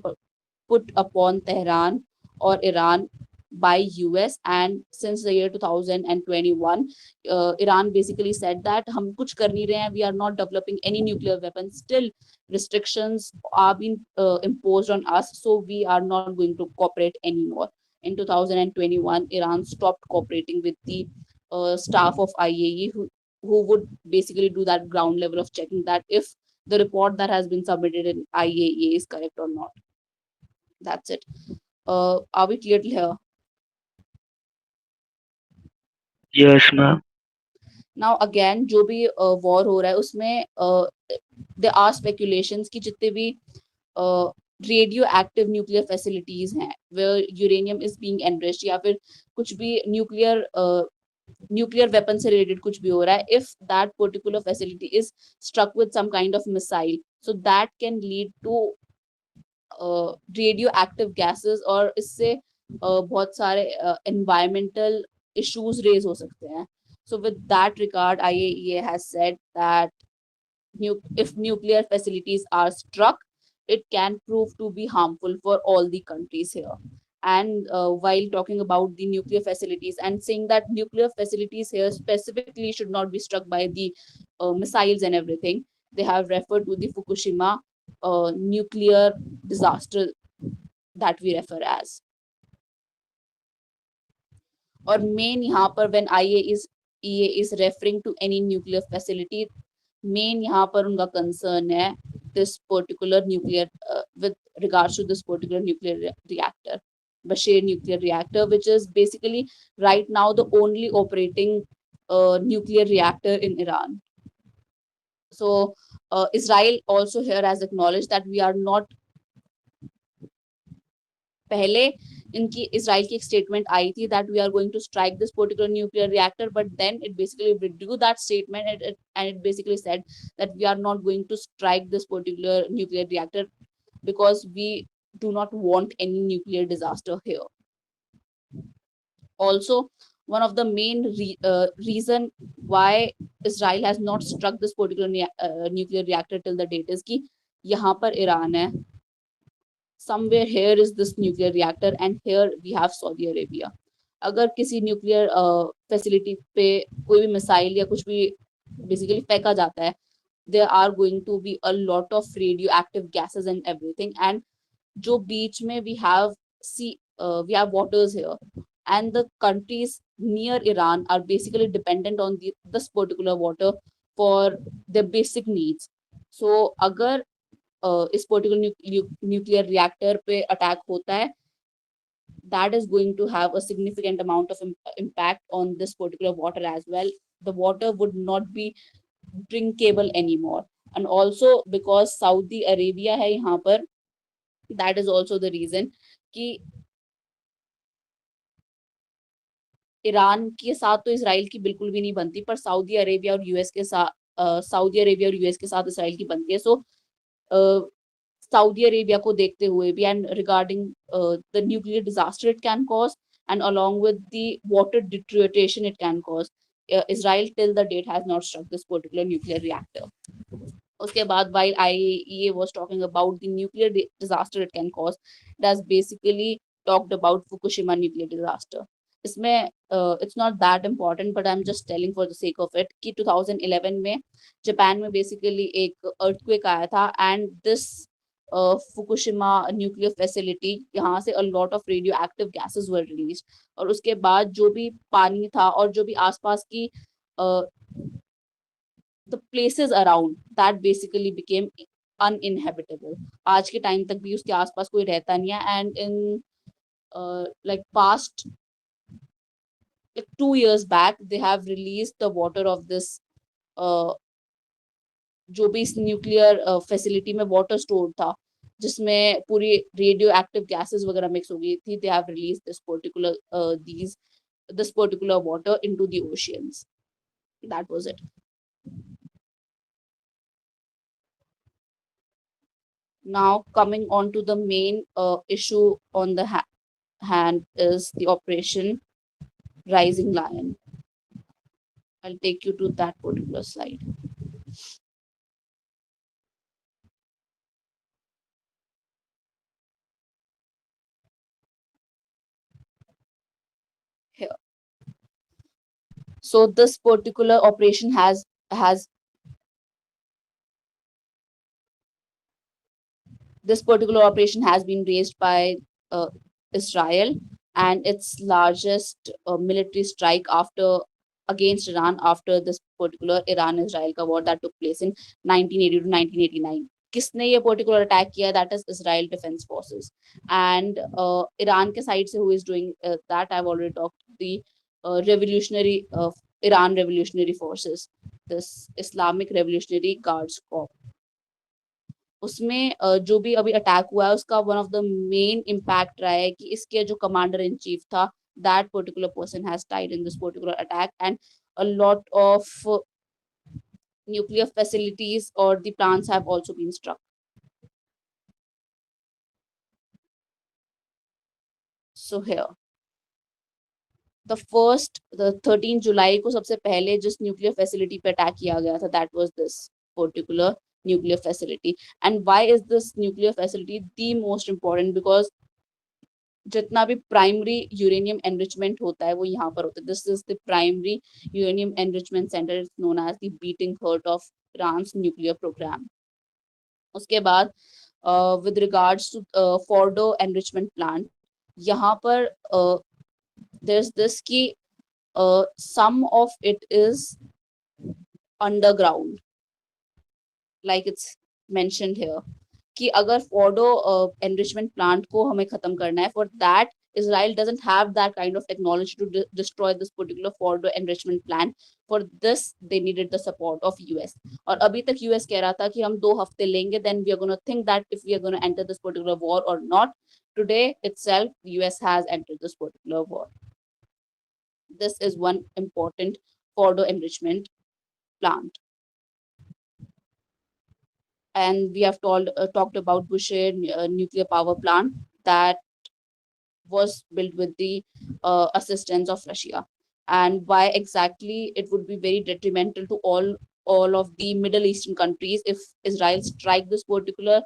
put upon Tehran or Iran by US, and since the year 2021 Iran basically said that हम कुछ कर नहीं रहे हैं, we are not developing any nuclear weapons, still restrictions are being imposed on us, so we are not going to cooperate anymore. In 2021 Iran stopped cooperating with the staff of IAEA who would basically do that ground level of checking that if the report that has been submitted in IAEA is correct or not. That's it. Are we clear here? Yes, ma'am. Now again, जो भी war हो रहा है उसमें there are speculations कि जितने भी radioactive nuclear facilities हैं where uranium is being enriched या फिर कुछ भी nuclear weapon से related कुछ भी हो रहा है, if that particular facility is struck with some kind of missile, so that can lead to radioactive gases और इससे बहुत सारे environmental issues raise हो सकते हैं. So with that regard, IAEA has said that if nuclear facilities are struck, it can prove to be harmful for all the countries here. And while talking about the nuclear facilities and saying that nuclear facilities here specifically should not be struck by the missiles and everything, they have referred to the Fukushima nuclear disaster that we refer as. और main यहाँ पर when IAEA is referring to any nuclear facility, main यहाँ पर उनका concern है this particular nuclear with regards to this particular nuclear reactor, Bushehr nuclear reactor, which is basically right now the only operating nuclear reactor in Iran. So Israel also here has acknowledged that we are not. पहले इनकी Israel की एक statement आई थी that we are going to strike this particular nuclear reactor, but then it basically withdrew that statement, and it basically said that we are not going to strike this particular nuclear reactor because we do not want any nuclear disaster here. Also, one of the main reason why Israel has not struck this particular nuclear reactor till the date is कि यहाँ पर Iran है, somewhere here is this nuclear reactor, and here we have Saudi Arabia. अगर किसी nuclear facility पे कोई भी missile या कुछ भी बेसिकली फेंका जाता है, there are going to be a lot of radioactive gases and everything, and जो बीच में we have waters here, and the countries near Iran are basically dependent on this particular water for their basic needs. So अगर इस particular nuclear reactor पे attack होता है, that is going to have a significant amount of impact on this particular water as well. The water would not be drinkable anymore, and also because Saudi Arabia है यहाँ पर, that is also the reason कि Iran के साथ तो Israel की बिल्कुल भी नहीं बनती, पर सऊदी अरेबिया और यूएस के साथ इसराइल की बनती है. सो सऊदी अरेबिया को देखते हुए भी, and regarding the nuclear disaster it can cause, and along with the water deterioration it can cause, Israel till the date has not struck this particular nuclear reactor. उसके बाद while IAEA was talking about the nuclear disaster it can cause, it has basically talked about Fukushima nuclear disaster. इसमें it's not that important, but I'm just telling for the sake of it कि 2011 में Japan में basically एक earthquake आया था, and this Fukushima nuclear facility, यहाँ से a lot of radioactive gases were released, और उसके बाद जो भी पानी था और जो भी आसपास की the places around that basically became uninhabitable. आज के टाइम तक भी उसके आसपास कोई रहता नहीं है, and in like past like 2 years back they have released the water of this जो भी इस न्यूक्लियर फैसिलिटी में वाटर स्टोर था, जिसमें पूरी रेडियो एक्टिव गैसेस वगैरह मिक्स हो गई थी. They have release this particular water into the oceans. That was it. Now coming on to the main issue on the hand is the Operation Rising Lion. I'll take you to that particular slide. Here. So this particular operation has been raised by Israel, and its largest military strike against Iran after this particular Iran-Israel war that took place in 1980 to 1989. किसने ये particular attack किया? That is Israel defence forces. And Iran के side से who is doing that, I have already talked the revolutionary Iran revolutionary forces, this Islamic revolutionary guards Corp. उसमें जो भी अभी attack हुआ है उसका one of the main impact रहा है कि इसके जो कमांडर इन चीफ था, that particular person has died in this particular attack, and a lot of nuclear facilities or the plants have also been struck. So here the 13 जुलाई को सबसे पहले जिस न्यूक्लियर फैसिलिटी पे अटैक किया गया था, that was this particular nuclear facility. And why is this nuclear facility the most important? Because जितना भी प्राइमरी यूरेनियम एनरिचमेंट होता है वो यहाँ पर होता है. This is the primary uranium enrichment centre, it's known as the beating heart of Iran's nuclear program. उसके बाद with regards to Fordow enrichment plant, यहाँ पर देयर इज दिस की some of it is underground, like it's mentioned here कि अगर Fordow enrichment plant को हमें खत्म करना है, for that Israel doesn't have that kind of technology to destroy this particular Fordo enrichment plant. For this, they needed the support of US. और अभी तक US कह रहा था कि हम 2 हफ्ते लेंगे, then we are going to think that if we are going to enter this particular war or not. today itself, the US has entered this particular war. This is one important Fordo enrichment plant. And we have talked about Bushehr nuclear power plant that was built with the assistance of Russia. And why exactly it would be very detrimental to all of the Middle Eastern countries if Israel strike this particular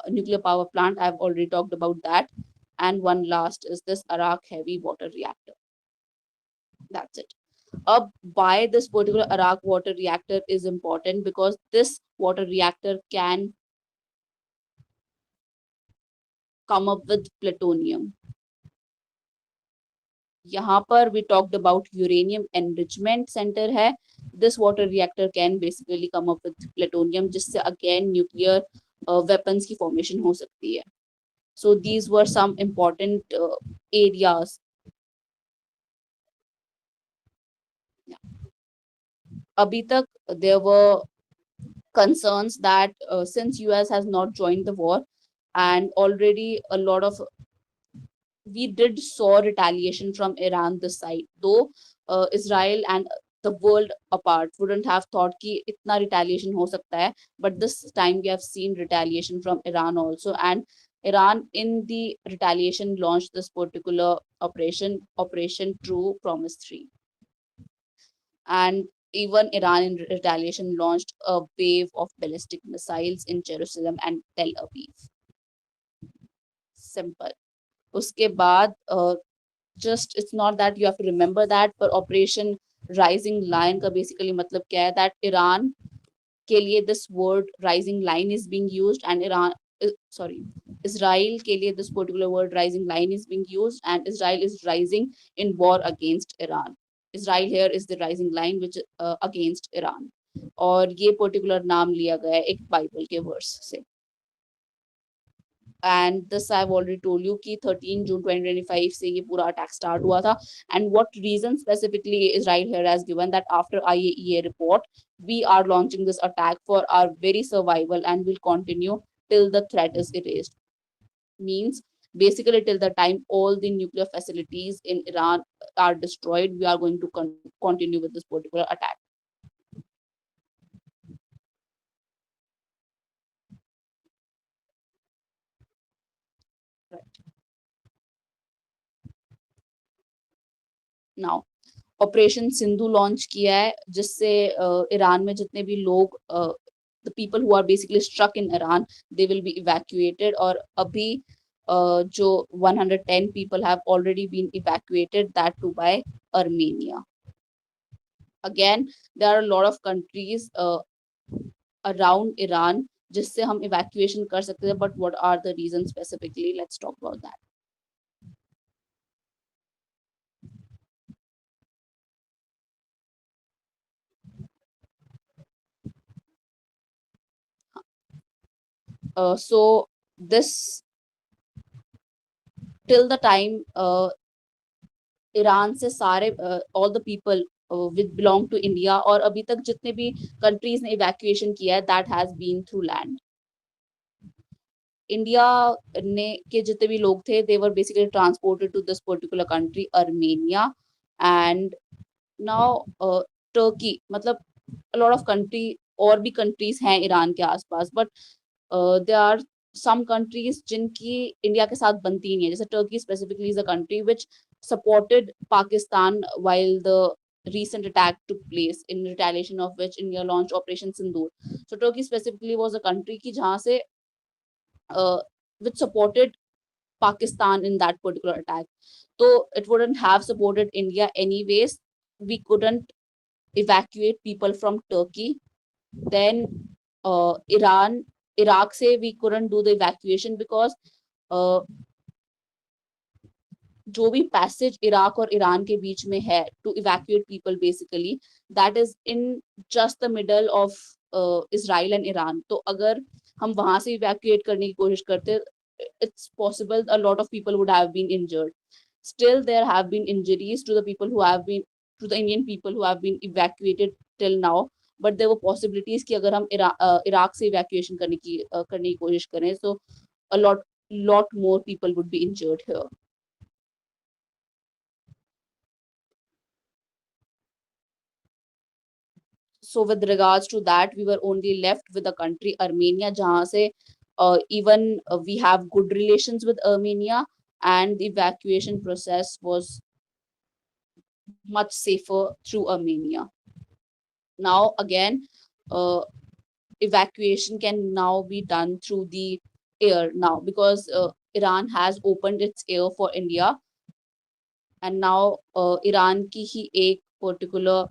nuclear power plant. I've already talked about that. And one last is this Arak heavy water reactor. That's it. Why this particular Arak water reactor is important, because this water reactor can come up with plutonium. यहाँ पर we talked about uranium enrichment center है. This water reactor can basically come up with plutonium, जिससे again nuclear weapons की formation हो सकती है. So these were some important areas. Yeah. अभी तक there were concerns that since US has not joined the war, and already a lot of we did saw retaliation from Iran this side, though Israel and the world apart wouldn't have thought कि इतना retaliation हो सकता है, but this time we have seen retaliation from Iran also, and Iran in the retaliation launched this particular Operation True Promise 3, and even Iran in retaliation launched a wave of ballistic missiles in Jerusalem and Tel Aviv. Simple. उसके बाद just it's not that you have to remember that, पर Operation Rising Lion का basically मतलब क्या है, that Iran के लिए this word rising line is being used, and Israel के लिए this particular word rising line is being used, and Israel is rising in war against Iran. Israel here is the rising line which against Iran, और ये particular नाम लिया गया है एक Bible के वर्स से. And this I've already told you कि 13 June 2025 से ये पूरा attack start हुआ था, and what reason specifically Israel here has given that after IAEA report we are launching this attack for our very survival and will continue till the threat is erased. Means basically till the time all the nuclear facilities in Iran are destroyed, we are going to continue with this particular attack. Now operation Sindhu launch किया है, जिससे Iran में जितने भी लोग the people who are basically struck in Iran, they will be evacuated, और अभी जो 110 people have already been evacuated, that too by Armenia. Again, there are a lot of countries around Iran जिससे हम evacuation कर सकते हैं, but what are the reasons specifically? Let's talk about that. So this till the time Iran से सारे all the people which belong to India, और अभी तक जितने भी countries ने evacuation किया है, that has been through land. India ने के जितने भी लोग थे, they were basically transported to this particular country, Armenia, and now Turkey, मतलब a lot of country और भी countries हैं ईरान के आसपास, but there are some countries जिनकी इंडिया के साथ बनती नहीं है, जैसे Turkey specifically is a country which supported Pakistan while the recent attack took place, in retaliation of which India launched Operation Sindoor. So Turkey specifically was a country की जहाँ से which supported Pakistan in that particular attack. So it wouldn't have supported India anyways. We couldn't evacuate people from Turkey. Then Iraq से we couldn't do the evacuation because जो भी passage Iraq और Iran के बीच में है to evacuate people basically, that is in just the middle of Israel and Iran. तो अगर हम वहां से इवैक्यूएट करने की कोशिश करते, it's possible a lot of people would have been injured. Still there have been injuries to the people who have been, to the Indian people who have been evacuated till now, but there were possibilities कि अगर हम Iraq से evacuation करने की कोशिश करें, so a lot lot more people would be injured here. So with regards to that, we were only left with the country Armenia, jahan se even we have good relations with Armenia, and the evacuation process was much safer through Armenia. Now again, uh, evacuation can now be done through the air now, because Iran has opened its air for India, and now Iran की ही एक particular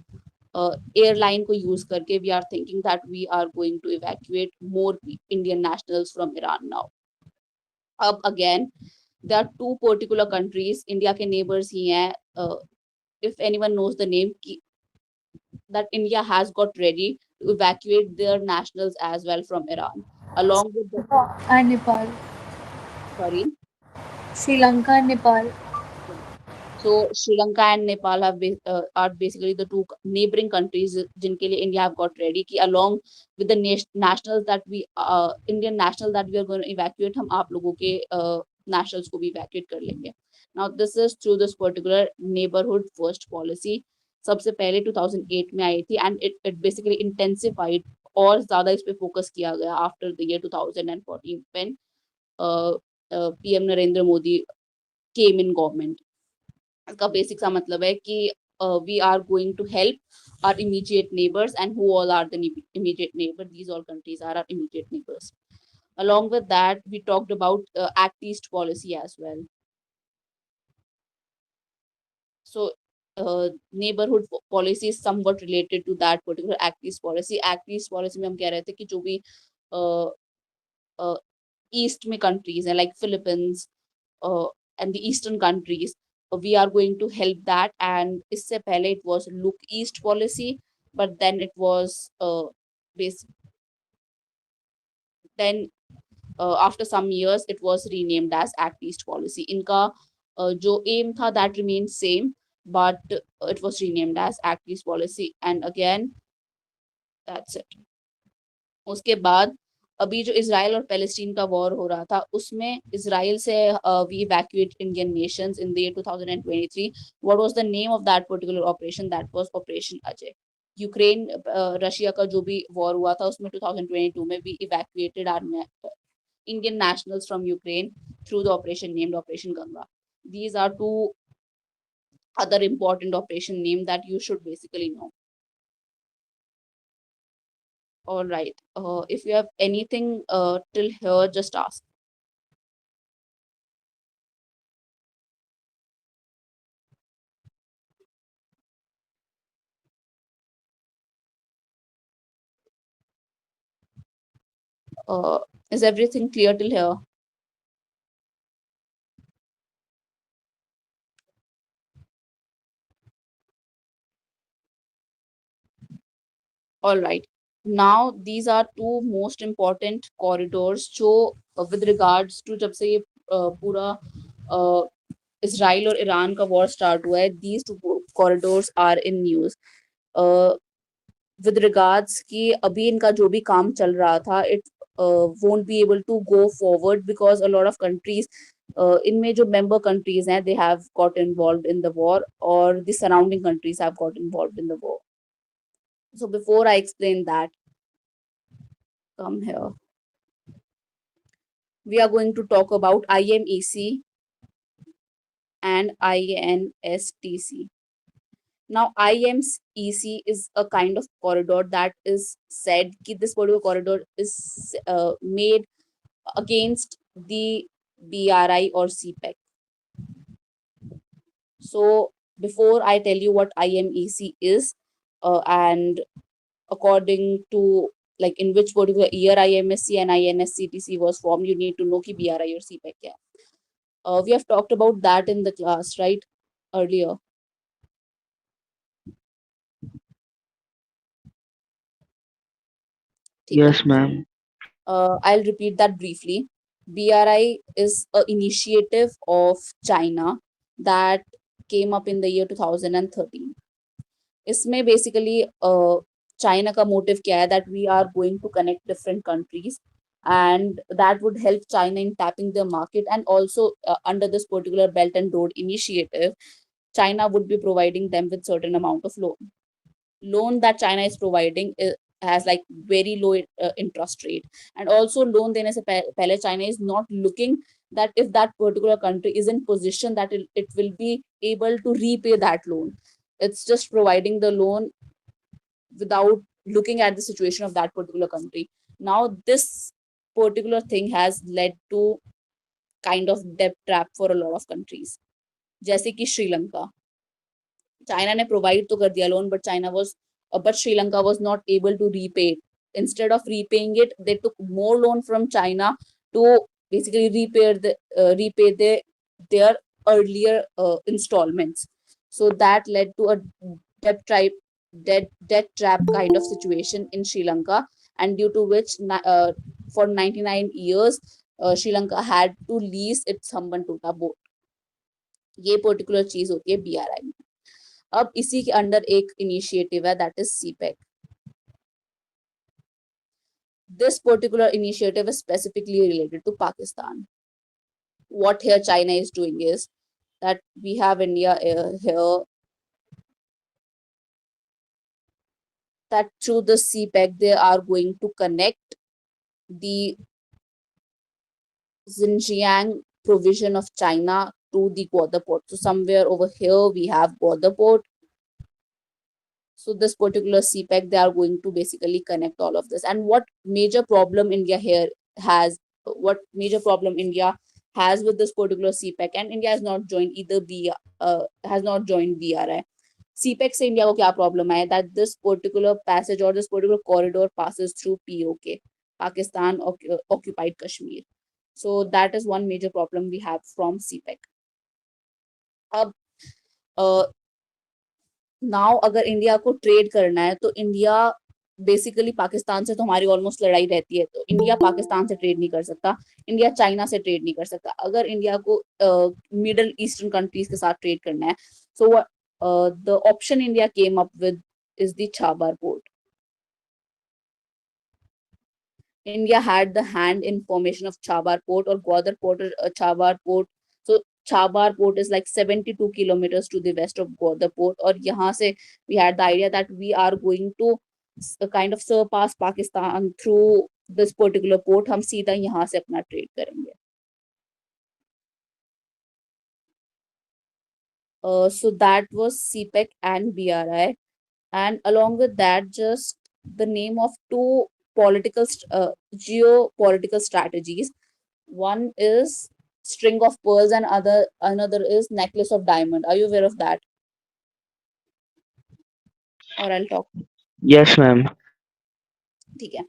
airline को use करके we are thinking that we are going to evacuate more Indian nationals from Iran now. अब again, there are two particular countries, India के neighbors ही हैं. If anyone knows the name, that India has got ready to evacuate their nationals as well from Iran, along with the, And Nepal. sorry. Sri Lanka and Nepal. So Sri Lanka and Nepal are basically the two neighboring countries जिनके लिए India have got ready कि along with the nationals that we Indian nationals that we are going to evacuate, हम आप लोगों के nationals को भी evacuate कर लेंगे. Now this is through this particular neighborhood first policy. सबसे पहले 2008 में आई थी, and it basically intensified और ज़्यादा इस पे focus किया गया after the year 2014 when PM Narendra Modi came in government. इसका बेसिक सा मतलब है कि we are going to help our immediate neighbors, and who all are the immediate neighbor? These all countries are our immediate neighbors. Along with that, we talked about Act East policy as well. So neighborhood policy is somewhat related to that particular Act East policy. Act East policy में हम कह रहे थे कि जो भी east में countries हैं like Philippines and the eastern countries, we are going to help that. And isse pehle it was Look East policy, but then it was then after some years it was renamed as Act East policy. Inka jo aim tha that remains same, but it was renamed as Act East policy. And again, that's it. उसके बाद अभी जो Israel और Palestine का war हो रहा था, उसमें इजराइल से we evacuate Indian nations in the year 2023. What was the name of that particular operation? That was operation Ajay. Ukraine Russia का जो भी वॉर हुआ था उसमें 2022 में we evacuated our Indian nationals from Ukraine through the operation named operation Ganga. These are two other important operation name that you should basically know. All right. If you have anything till here, just ask. Is everything clear till here? All right. Now these are two most important corridors जो with regards to जब से ये पूरा Israel और Iran का war start हुआ है, these two corridors are in news. With regards कि अभी इनका जो भी काम चल रहा था, it won't be able to go forward because a lot of countries इनमें जो member countries हैं, they have got involved in the war, or the surrounding countries have got involved in the war. So before I explain that, come here. We are going to talk about IMEC and INSTC. Now, IMEC is a kind of corridor that is said that this particular corridor is made against the BRI or CPEC. So before I tell you what IMEC is and according to like in which particular year IMSC and INSCTC was formed, you need to know ki BRI or CPEC kya hai. We have talked about that in the class, right, earlier. Yes, ma'am. I'll repeat that briefly. BRI is an initiative of China that came up in the year 2013. इसमें basically China का motive क्या है that we are going to connect different countries and that would help China in tapping the market. And also, under this particular Belt and Road Initiative, China would be providing them with certain amount of loan that China is providing has like very low interest rate. And also loan dene se pehle China is not looking that if that particular country is in position that it will be able to repay that loan. It's just providing the loan without looking at the situation of that particular country. Now this particular thing has led to kind of debt trap for a lot of countries, जैसे कि Sri Lanka. China ने provide तो कर दिया loan, but Sri Lanka was not able to repay it. Instead of repaying it, they took more loan from China to basically repay their earlier installments. So that led to a debt trap kind of situation in Sri Lanka, and due to which for 99 years Sri Lanka had to lease its Hambantota boat. ये particular चीज होती है BRI में. अब इसी के under एक initiative है, that is CPEC. This particular initiative is specifically related to Pakistan. What here China is doing is that we have India here, that through the CPEC they are going to connect the Xinjiang provision of China to the Gwadar port. So somewhere over here we have Gwadar port. So this particular CPEC, they are going to basically connect all of this. And what major problem India has with this particular CPEC, and India has not joined BRI. CPEC से India को क्या problem है that this particular passage or this particular corridor passes through POK, Pakistan occupied Kashmir. So that is one major problem we have from CPEC. अब now अगर India को trade करना है तो इंडिया बेसिकली पाकिस्तान से तो हमारी ऑलमोस्ट लड़ाई रहती है, तो इंडिया पाकिस्तान से ट्रेड नहीं कर सकता, इंडिया चाइना से ट्रेड नहीं कर सकता. अगर इंडिया को मिडल ईस्टर्न कंट्रीज के साथ ट्रेड करना है, so the option India came up with is the Chabahar port. India had the hand in formation of Chabar port or Gwadar port or Chabar port. So Chabar port is like 72 kilometers to the west of Gwadar port. और यहाँ से we had the idea that we are going to kind of surpass Pakistan through this particular port. हम सीधा यहाँ से अपना trade करेंगे. So that was CPEC and BRI, and along with that, just the name of two geopolitical strategies. One is string of pearls and another is necklace of diamond. Are you aware of that? Or I'll talk. Yes, ma'am. ठीक है.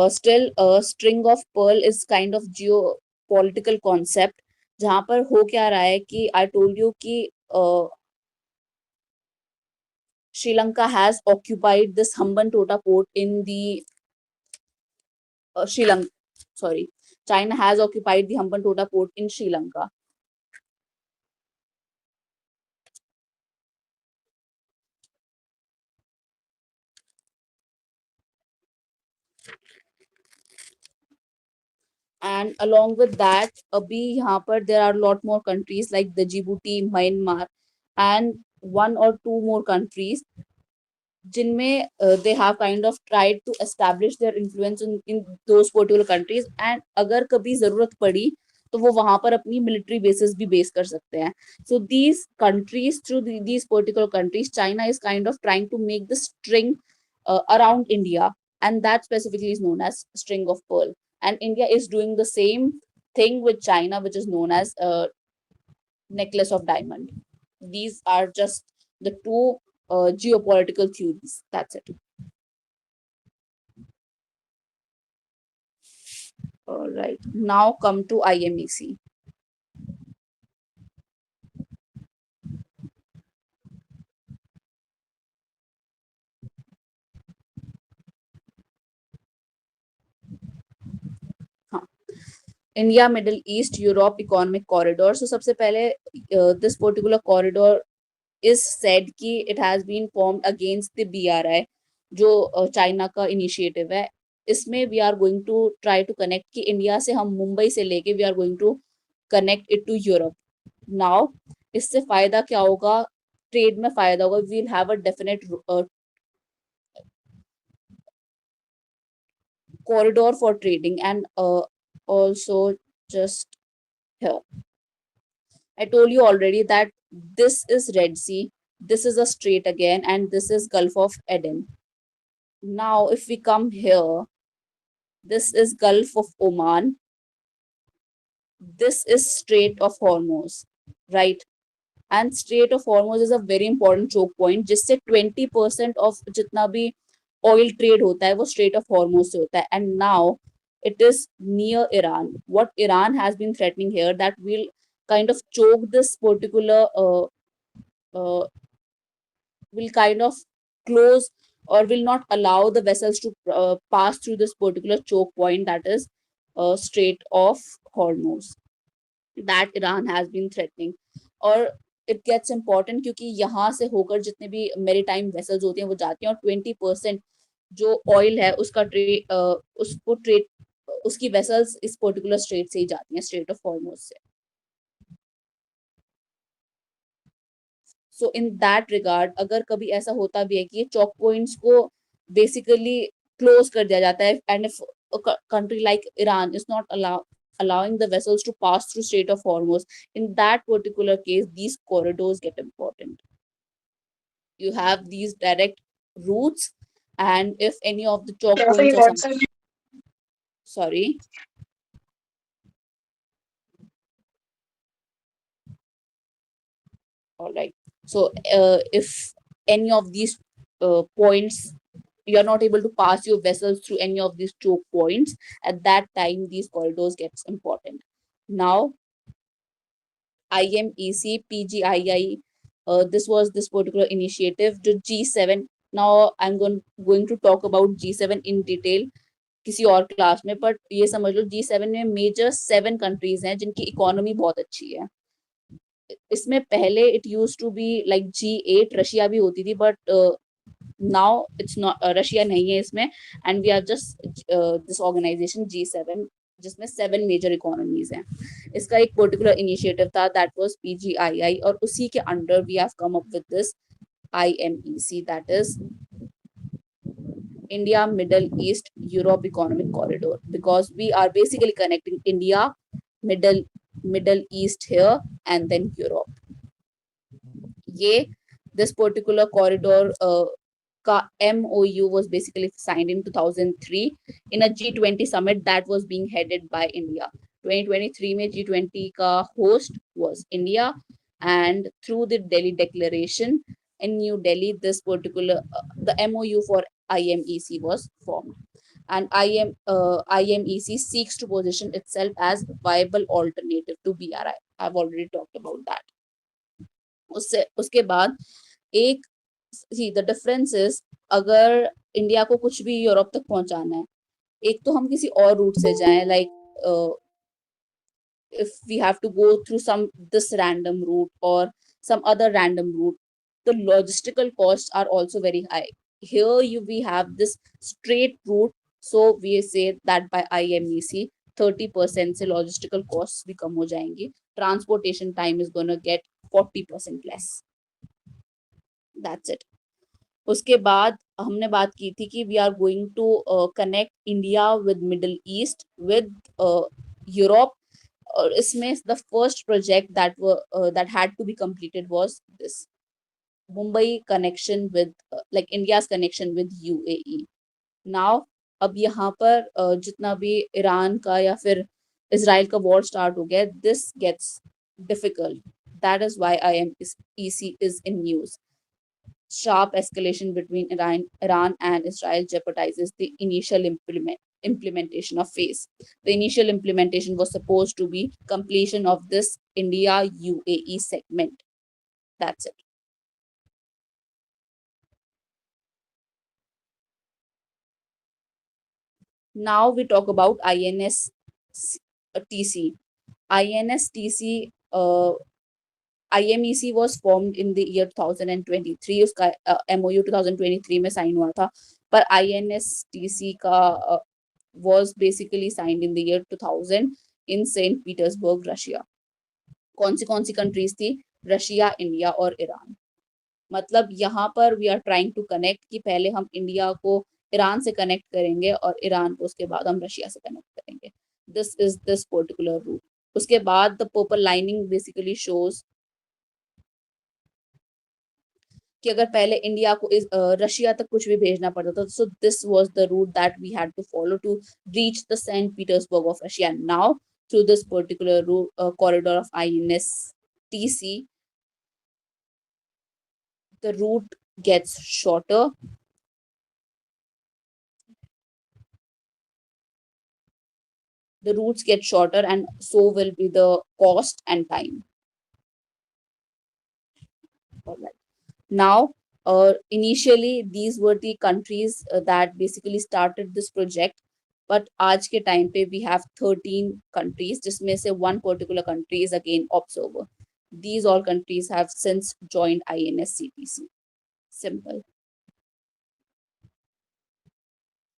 Still, string of pearl is kind of geopolitical concept. जहाँ पर हो क्या रहा है कि I told you कि Sri Lanka has occupied this Hambantota port in the China has occupied the Hambantota port in Sri Lanka. And along with that, abhi yahan par there are a lot more countries like the Djibouti, Myanmar, and one or two more countries जिनमें they have kind of tried to establish their influence in those particular countries, and अगर कभी जरूरत पड़ी तो वो वहां पर अपनी military bases भी base कर सकते हैं. So these countries, through these particular countries, China is kind of trying to make the string around India, and that specifically is known as string of pearl. And India is doing the same thing with China, which is known as necklace of diamond. These are just the two geopolitical theories. That's it. All right. Now come to IMEC. India, Middle East, Europe Economic Corridor. So सबसे पहले this particular corridor is said कि it has been formed against the BRI, जो China का initiative है. इसमें we are going to try to connect कि India से हम मुंबई से लेके we are going to connect it to Europe. Now इससे फायदा क्या होगा? ट्रेड में फायदा होगा. We will have a definite corridor for trading. And also, just here, I told you already that this is Red Sea, this is a strait again, and this is Gulf of Aden. Now if we come here, this is Gulf of Oman, this is Strait of Hormuz, right? And Strait of Hormuz is a very important choke point, जिससे 20% of जितना भी oil trade होता है वो Strait of Hormuz से होता है. And now it is near Iran. What Iran has been threatening here, that will kind of choke this particular will kind of close or will not allow the vessels to pass through this particular choke point, that is Strait of Hormuz, that Iran has been threatening. और it gets important क्योंकि यहाँ से होकर जितने भी maritime vessels होती हैं वो जाती हैं, और 20% जो oil है उसका उसको ट्रेड उसकी vessels इस particular strait से ही जाती हैं, Strait of Hormuz से. So in that regard, अगर कभी ऐसा होता भी है कि ये choke points को basically close कर दिया जाता है, and if a country like Iran is not allowing the vessels to pass through Strait of Hormuz, in that particular case, these corridors get important. You have these direct routes, and if any of the choke points or something, sorry. All right. So if any of these points, you are not able to pass your vessels through any of these choke points, at that time these corridors gets important. Now IMEC, PGII, this was this particular initiative. The G7, now I'm going to talk about G7 in detail किसी और class में, but ये समझ लो G7 में major 7 countries हैं जिनकी economy बहुत अच्छी है. इसमें पहले it use to be like G8, Russia भी होती थी, but now it's not, Russia नहीं है इसमें, and we are just this organisation G7 जिसमें 7 मेजर इकोनॉमीज हैं. इसका एक पर्टिकुलर इनिशिएटिव था, दैट वाज PGII, और उसी के under we have come up with this IMEC, that is India, Middle East, Europe Economic Corridor, because we are basically connecting India, Middle East here, and then Europe. ये this particular corridor का MOU was basically signed in 2003 in a G20 summit that was being headed by India. 2023 में G20 का host was India, and through the Delhi Declaration in New Delhi, this particular the MOU for IMEC was formed, and IMEC seeks to position itself as viable alternative to BRI. I've already talked about that. उसके बाद एक see the difference is, अगर India को कुछ भी Europe तक पहुंचाना है, एक तो हम किसी और रूट से जाएं, like if we have to go through this random route or some other random route, the logistical costs are also very high. Here we have this straight route, so we say that by IMEC 30% से logistical costs भी कम हो जाएंगी. Transportation time is gonna get 40% less. That's it. उसके बाद हमने बात की थी कि we are going to connect India with Middle East with Europe. और इसमें the first project that had to be completed was this Mumbai connection with like India's connection with UAE. Now अब यहाँ पर जितना भी ईरान का या फिर इजराइल का वॉर स्टार्ट हो गया, this gets difficult. That is why IMEC is in news. Sharp escalation between Iran and Israel jeopardizes the initial implementation of phase. The initial implementation was supposed to be completion of this India UAE segment. That's it. Now we talk about INSTC. INSTC IMEC was formed in the year 2023. उसका MOU 2023 में sign हुआ था, पर INSTC का was basically signed in the year 2000 in St. Petersburg, Russia. कौन सी countries थी? Russia, India और ईरान. मतलब यहाँ पर we are trying to connect कि पहले हम इंडिया को ईरान से कनेक्ट करेंगे और ईरान को उसके बाद हम रशिया से कनेक्ट करेंगे. This is this particular route. उसके बाद the purple lining basically shows कि अगर पहले इंडिया को रशिया तक कुछ भी भेजना पड़ता था, so this was the route that we had to follow to reach the Saint Petersburg of Russia. Now through this particular corridor of INSTC, the route gets shorter. The routes get shorter and so will be the cost and time. All right. Now, initially these were the countries that basically started this project, but आज के time पे we have 13 countries, जिसमें से one particular country is again observer. These all countries have since joined INSCTC. Simple.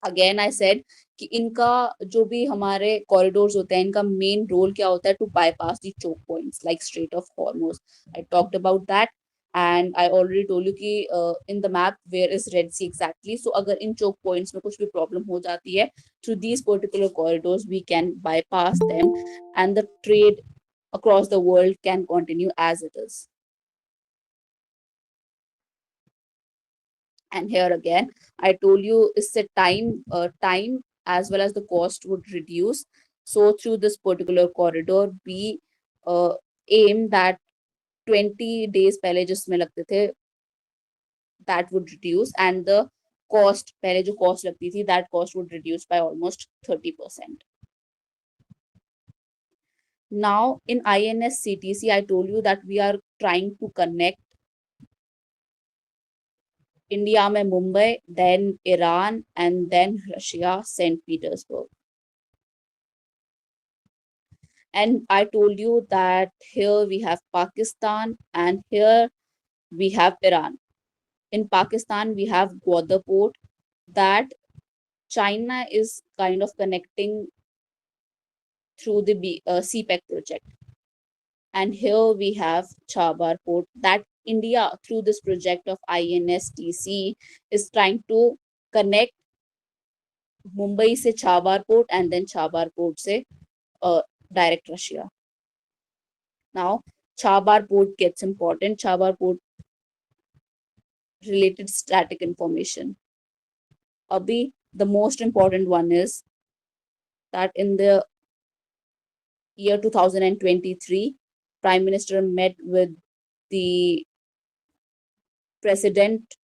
Again I said कि इनका जो भी हमारे कॉरिडोर्स होते हैं, इनका मेन रोल क्या होता है? To bypass the choke points like Strait of Hormuz. I talked about that and I already told you कि in the map where is Red Sea exactly. So अगर इन choke points में कुछ भी problem हो जाती है, through these particular corridors we can bypass them and the trade across the world can continue as it is. And here again, I told you it's a time as well as the cost would reduce. So through this particular corridor, we aim that 20 days पहले जिसमें लगते थे, that would reduce, and the cost पहले जो cost लगती थी, that cost would reduce by almost 30%. Now in INSCTC, I told you that we are trying to connect India में Mumbai, then Iran, and then Russia, St. Petersburg. And I told you that here we have Pakistan and here we have Iran. In Pakistan, we have Gwadar port that China is kind of connecting through the CPEC project. And here we have Chabar port that India, through this project of INSTC, is trying to connect Mumbai se Chabar port and then Chabar port se direct Russia. Now, Chabar port gets important. Chabar port related static information. Abhi, the most important one is that in the year 2023, Prime Minister met with the president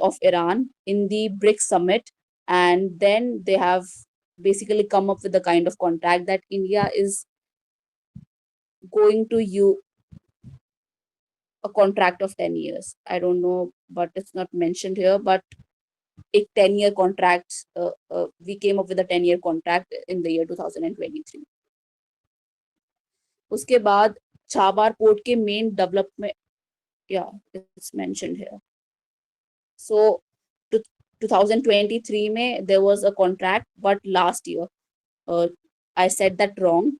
of Iran in the BRICS summit, and then they have basically come up with the kind of contract that India is going to use a contract of 10 years. I don't know, but it's not mentioned here, but a 10-year contract, we came up with a 10-year contract in the year 2023. उसके बाद Chabar port के main development, yeah, it's mentioned here. So 2023 में there was a contract, but last year, I said that wrong.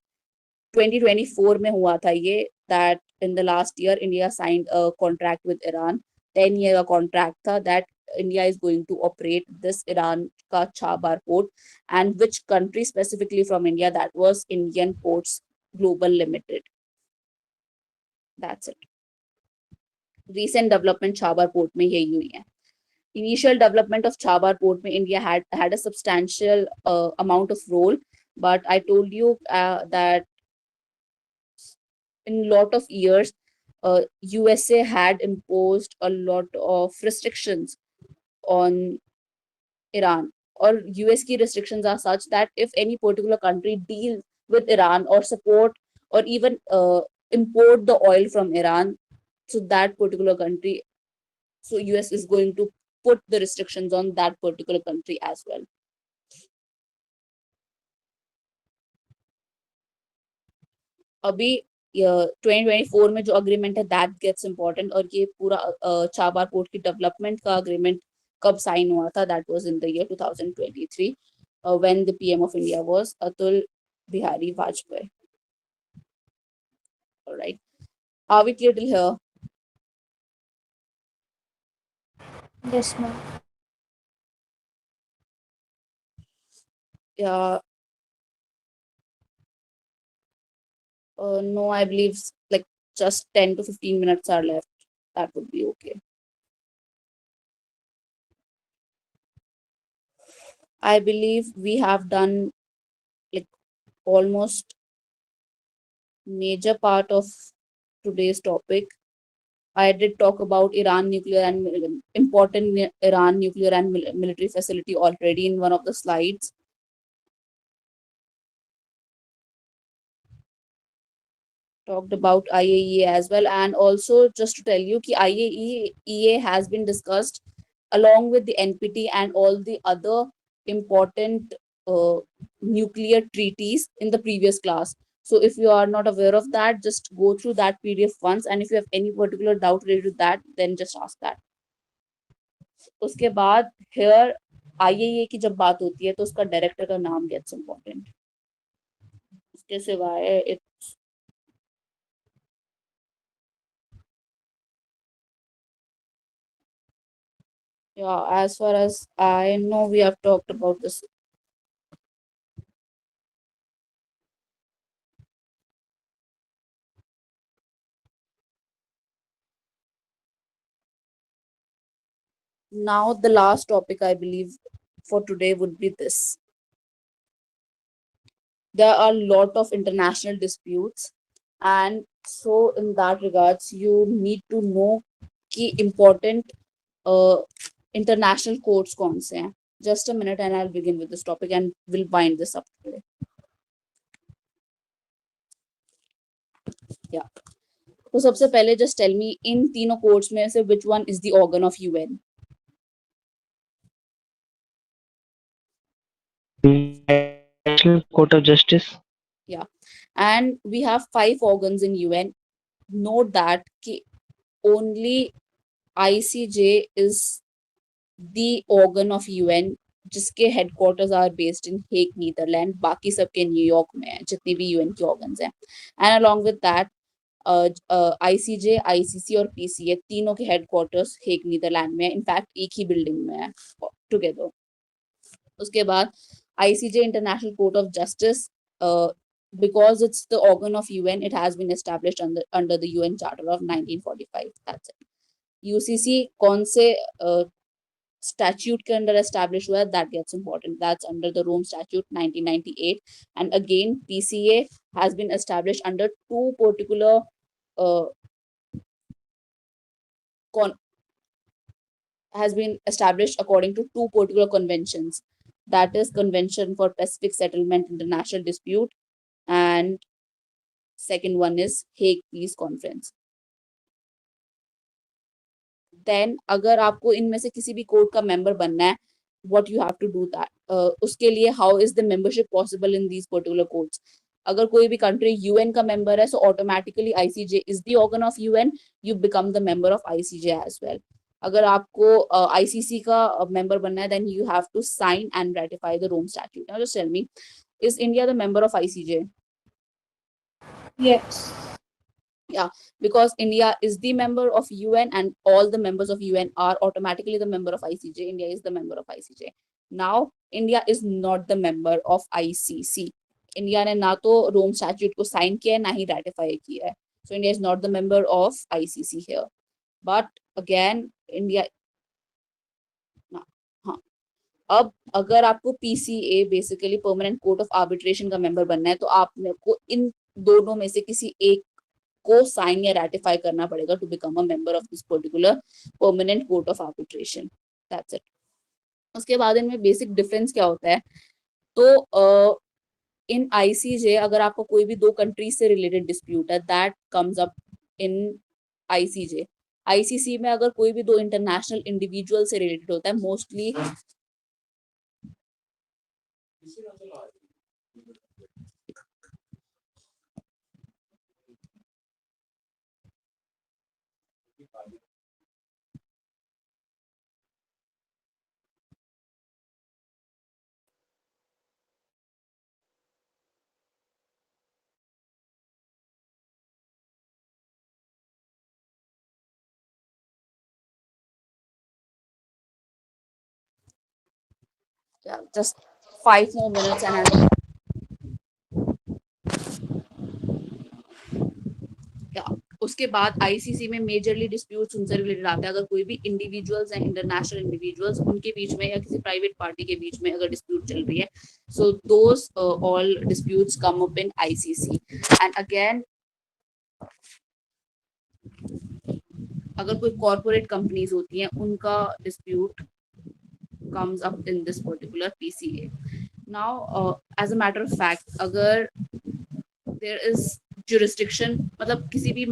2024 में हुआ था ये, that in the last year India signed a contract with Iran. 10-year contract था that India is going to operate this Iran ka Chabar port, and which country specifically from India? That was Indian Ports Global Limited. That's it. Recent development Chabar port में यही हुई है. Initial development of Chabar port में India had a substantial amount of role, but I told you that in lot of years, USA had imposed a lot of restrictions on Iran, or US की restrictions are such that if any particular country deals with Iran or support or even import the oil from Iran, so that particular country, so US is going to put the restrictions on that particular country as well. अभी 2024 में जो agreement है that gets important, और ये पूरा Chabar port की development का agreement कब साइन हुआ था, that was in the year 2023 when the PM of India was Atul Bihari Vajpayee. All right. Are we clear till here? Yes, ma'am. Yeah. No, I believe like just 10 to 15 minutes are left. That would be okay. I believe we have done like almost major part of today's topic. I did talk about Iran nuclear and important Iran nuclear and military facility already in one of the slides. Talked about IAEA as well, and also just to tell you that IAEA has been discussed along with the NPT and all the other important nuclear treaties in the previous class. So if you are not aware of that, just go through that PDF once, and if you have any particular doubt related to that, then just ask that. उसके बाद here IAEA की जब बात होती है तो उसका director का नाम gets important. उसके सिवाय it's yeah, as far as I know, we have talked about this. Now, the last topic I believe for today would be this. There are a lot of international disputes, and so in that regards, you need to know key important international courts कौन से हैं. Just a minute, and I'll begin with this topic, and we'll wind this up today. Yeah. तो सबसे पहले just tell me इन तीनों courts में से which one is the organ of UN? International Court of Justice. Yeah, and we have 5 organs in UN. Note that only ICJ is the organ of UN जिसके headquarters are based in Hague, Netherlands. बाकी सबके New York में हैं, जितने भी UN के organs हैं. And along with that, ICJ, ICC और PCA तीनों के headquarters Hague, Netherlands में. In fact, एक ही building में है together. उसके बाद ICJ International Court of Justice, because it's the organ of UN, it has been established under the UN Charter of 1945. That's it. UCC कौन से statute के अंदर established हुआ है, that gets important. That's under the Rome Statute 1998. And again, PCA has been established under two particular has been established according to two particular conventions. That is Convention for Pacific Settlement International Dispute, and second one is Hague Peace Conference. Then अगर आपको इनमें से किसी भी court का member बनना है, what you have to do that. उसके लिए how is the membership possible in these particular courts? अगर कोई भी country UN का member है, so automatically ICJ is the organ of UN. You become the member of ICJ as well. अगर आपको ICC का member बनना है, then you have to sign and ratify the Rome Statute. Now just tell me, is India the member of ICJ? Yes. Yeah, because India is the member of UN and all the members of UN are automatically the member of ICJ. India is the member of ICJ. Now, India is not the member of ICC. India ने ना तो Rome Statute को sign किया है, ना ही ratify किया है. So India is not the member of ICC here. But again, India, हाँ, अब अगर आपको PCA basically permanent court of arbitration का मेंबर बनना है, तो आपने को इन दोनों में से किसी एक को साइन या रेटिफाई करना पड़ेगा to become a member of this particular permanent court of arbitration. That's it. उसके बाद इनमें बेसिक डिफरेंस क्या होता है, तो इन आईसीजे अगर आपको कोई भी दो कंट्रीज से रिलेटेड डिस्प्यूट है, that comes up in ICJ. ICC में अगर कोई भी दो इंटरनेशनल इंडिविजुअल से रिलेटेड होता है, mostly Yeah, just 5 more minutes and I'll या उसके बाद आईसीसी में मेजरली डिस्प्यूट्स उनसे रिलेटेड आते हैं। अगर कोई भी इंडिविजुअल्स हैं, इंटरनेशनल इंडिविजुअल्स, उनके बीच में या किसी प्राइवेट पार्टी के बीच में अगर डिस्प्यूट चल रही है, so those all disputes come up in ICC. And again अगर कोई कॉर्पोरेट कंपनीज होती हैं, उनका dispute comes up in this particular PCA. Now, as a matter of fact, अगर there is jurisdiction, मतलब किसी भी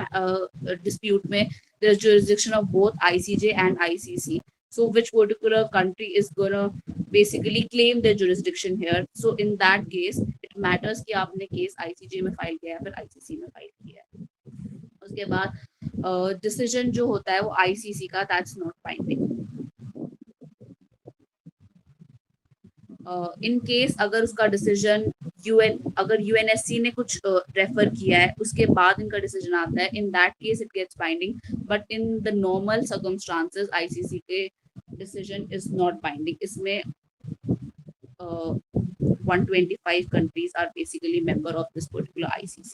dispute में there is jurisdiction of both ICJ and ICC. So which particular country is gonna basically claim their jurisdiction here? So in that case, it matters कि आपने case ICJ में file किया है फिर ICC में फाइल किया है। उसके बाद डिसीजन जो होता है वो ICC का, that's not binding. In case अगर उसका डिसीजन अगर यूएनएससी ने कुछ रेफर किया है, उसके बाद इनका डिसीजन आता है, in that case it gets binding. But in the normal circumstances ICC के डिसीजन इज नॉट बाइंडिंग। इसमें 125 countries are basically member of this particular ICC,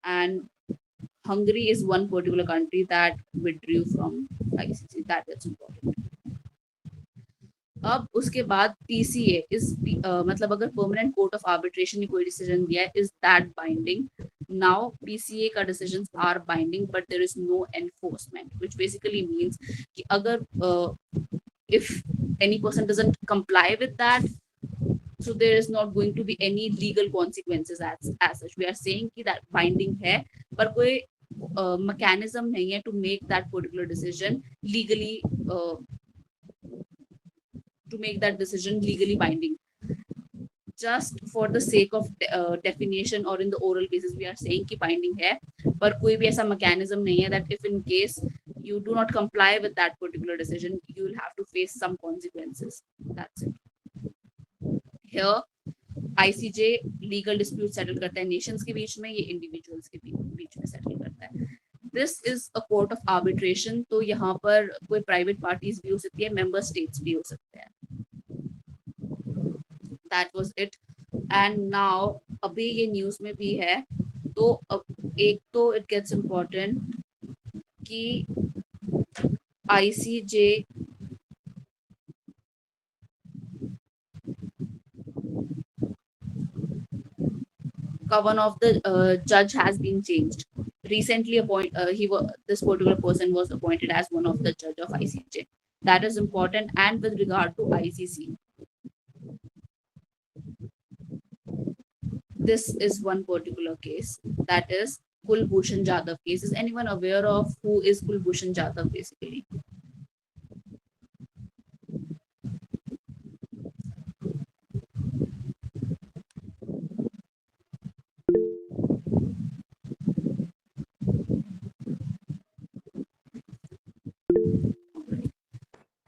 and Hungary is one particular country that withdrew from ICC. That is important. अब उसके बाद PCA is मतलब अगर permanent court of arbitration ने कोई decision दिया है, is that binding? Now PCA का decisions are binding but there is no enforcement, which basically means कि अगर if any person doesn't comply with that, so there is not going to be any legal consequences as such. We are saying कि that binding है पर कोई mechanism नहीं है to make that particular decision legally binding. Just for the sake of definition or in the oral cases we are saying कि binding है, पर कोई भी ऐसा mechanism नहीं है that if in case you do not comply with that particular decision you will have to face some consequences. That's it. Here ICJ legal dispute settle करता है नेशंस के बीच में, ये इंडिविजुअल्स के बीच में सेटल करता है। This is a court of arbitration, तो यहाँ पर कोई प्राइवेट पार्टीज भी हो सकती है, मेंबर स्टेट्स भी हो सकते हैं। That was it. And now अभी ये न्यूज में भी है, तो एक तो इट गेट्स इम्पोर्टेंट कि ICJ one of the judge has been changed recently. This particular person was appointed as one of the judge of ICJ. That is important. And with regard to ICC, this is one particular case, that is Kulbhushan Jadhav case. Is anyone aware of who is Kulbhushan Jadhav basically?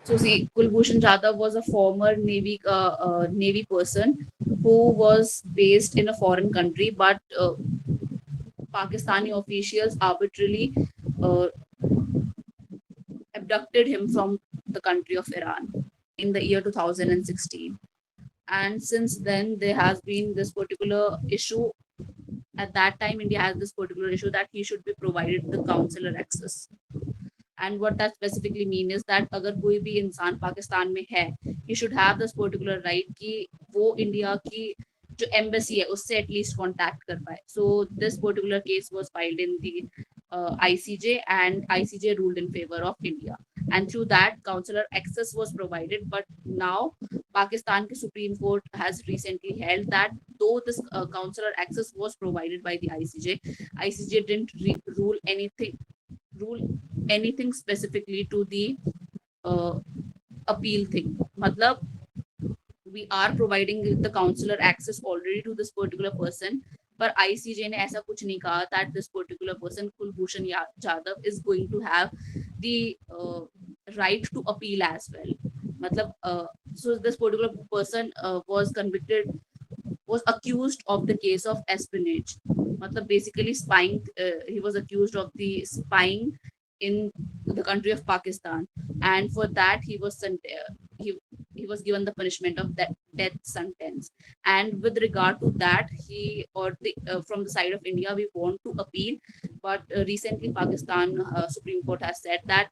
So see, Kulbhushan Jadhav was a former Navy person who was based in a foreign country, but Pakistani officials arbitrarily abducted him from the country of Iran in the year 2016. And since then, there has been this particular issue. At that time, India has this particular issue that he should be provided the consular access. And what that specifically mean is that अगर कोई भी इंसान पाकिस्तान में है, he should have this particular right कि वो India की जो embassy है उससे at least contact कर पाए. So this particular case was filed in the ICJ, and ICJ ruled in favor of India, and through that consular access was provided. But now Pakistan ki Supreme Court has recently held that though this consular access was provided by the ICJ didn't rule anything specifically to the appeal thing. Matlab, we are providing the consular access already to this particular person, but ICJ ने ऐसा कुछ नहीं कहा that this particular person Kulbhushan Jadhav is going to have the right to appeal as well. Matlab, so this particular person was accused of the case of espionage. Matlab, basically spying. He was accused of the spying in the country of Pakistan, and for that he was he was given the punishment of that death sentence. And with regard to that, he or the from the side of India, we want to appeal, but recently Pakistan Supreme Court has said that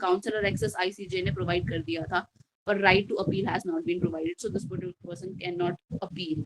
counselor access ICJ ने provide कर दिया था, but right to appeal has not been provided, so this particular person cannot appeal.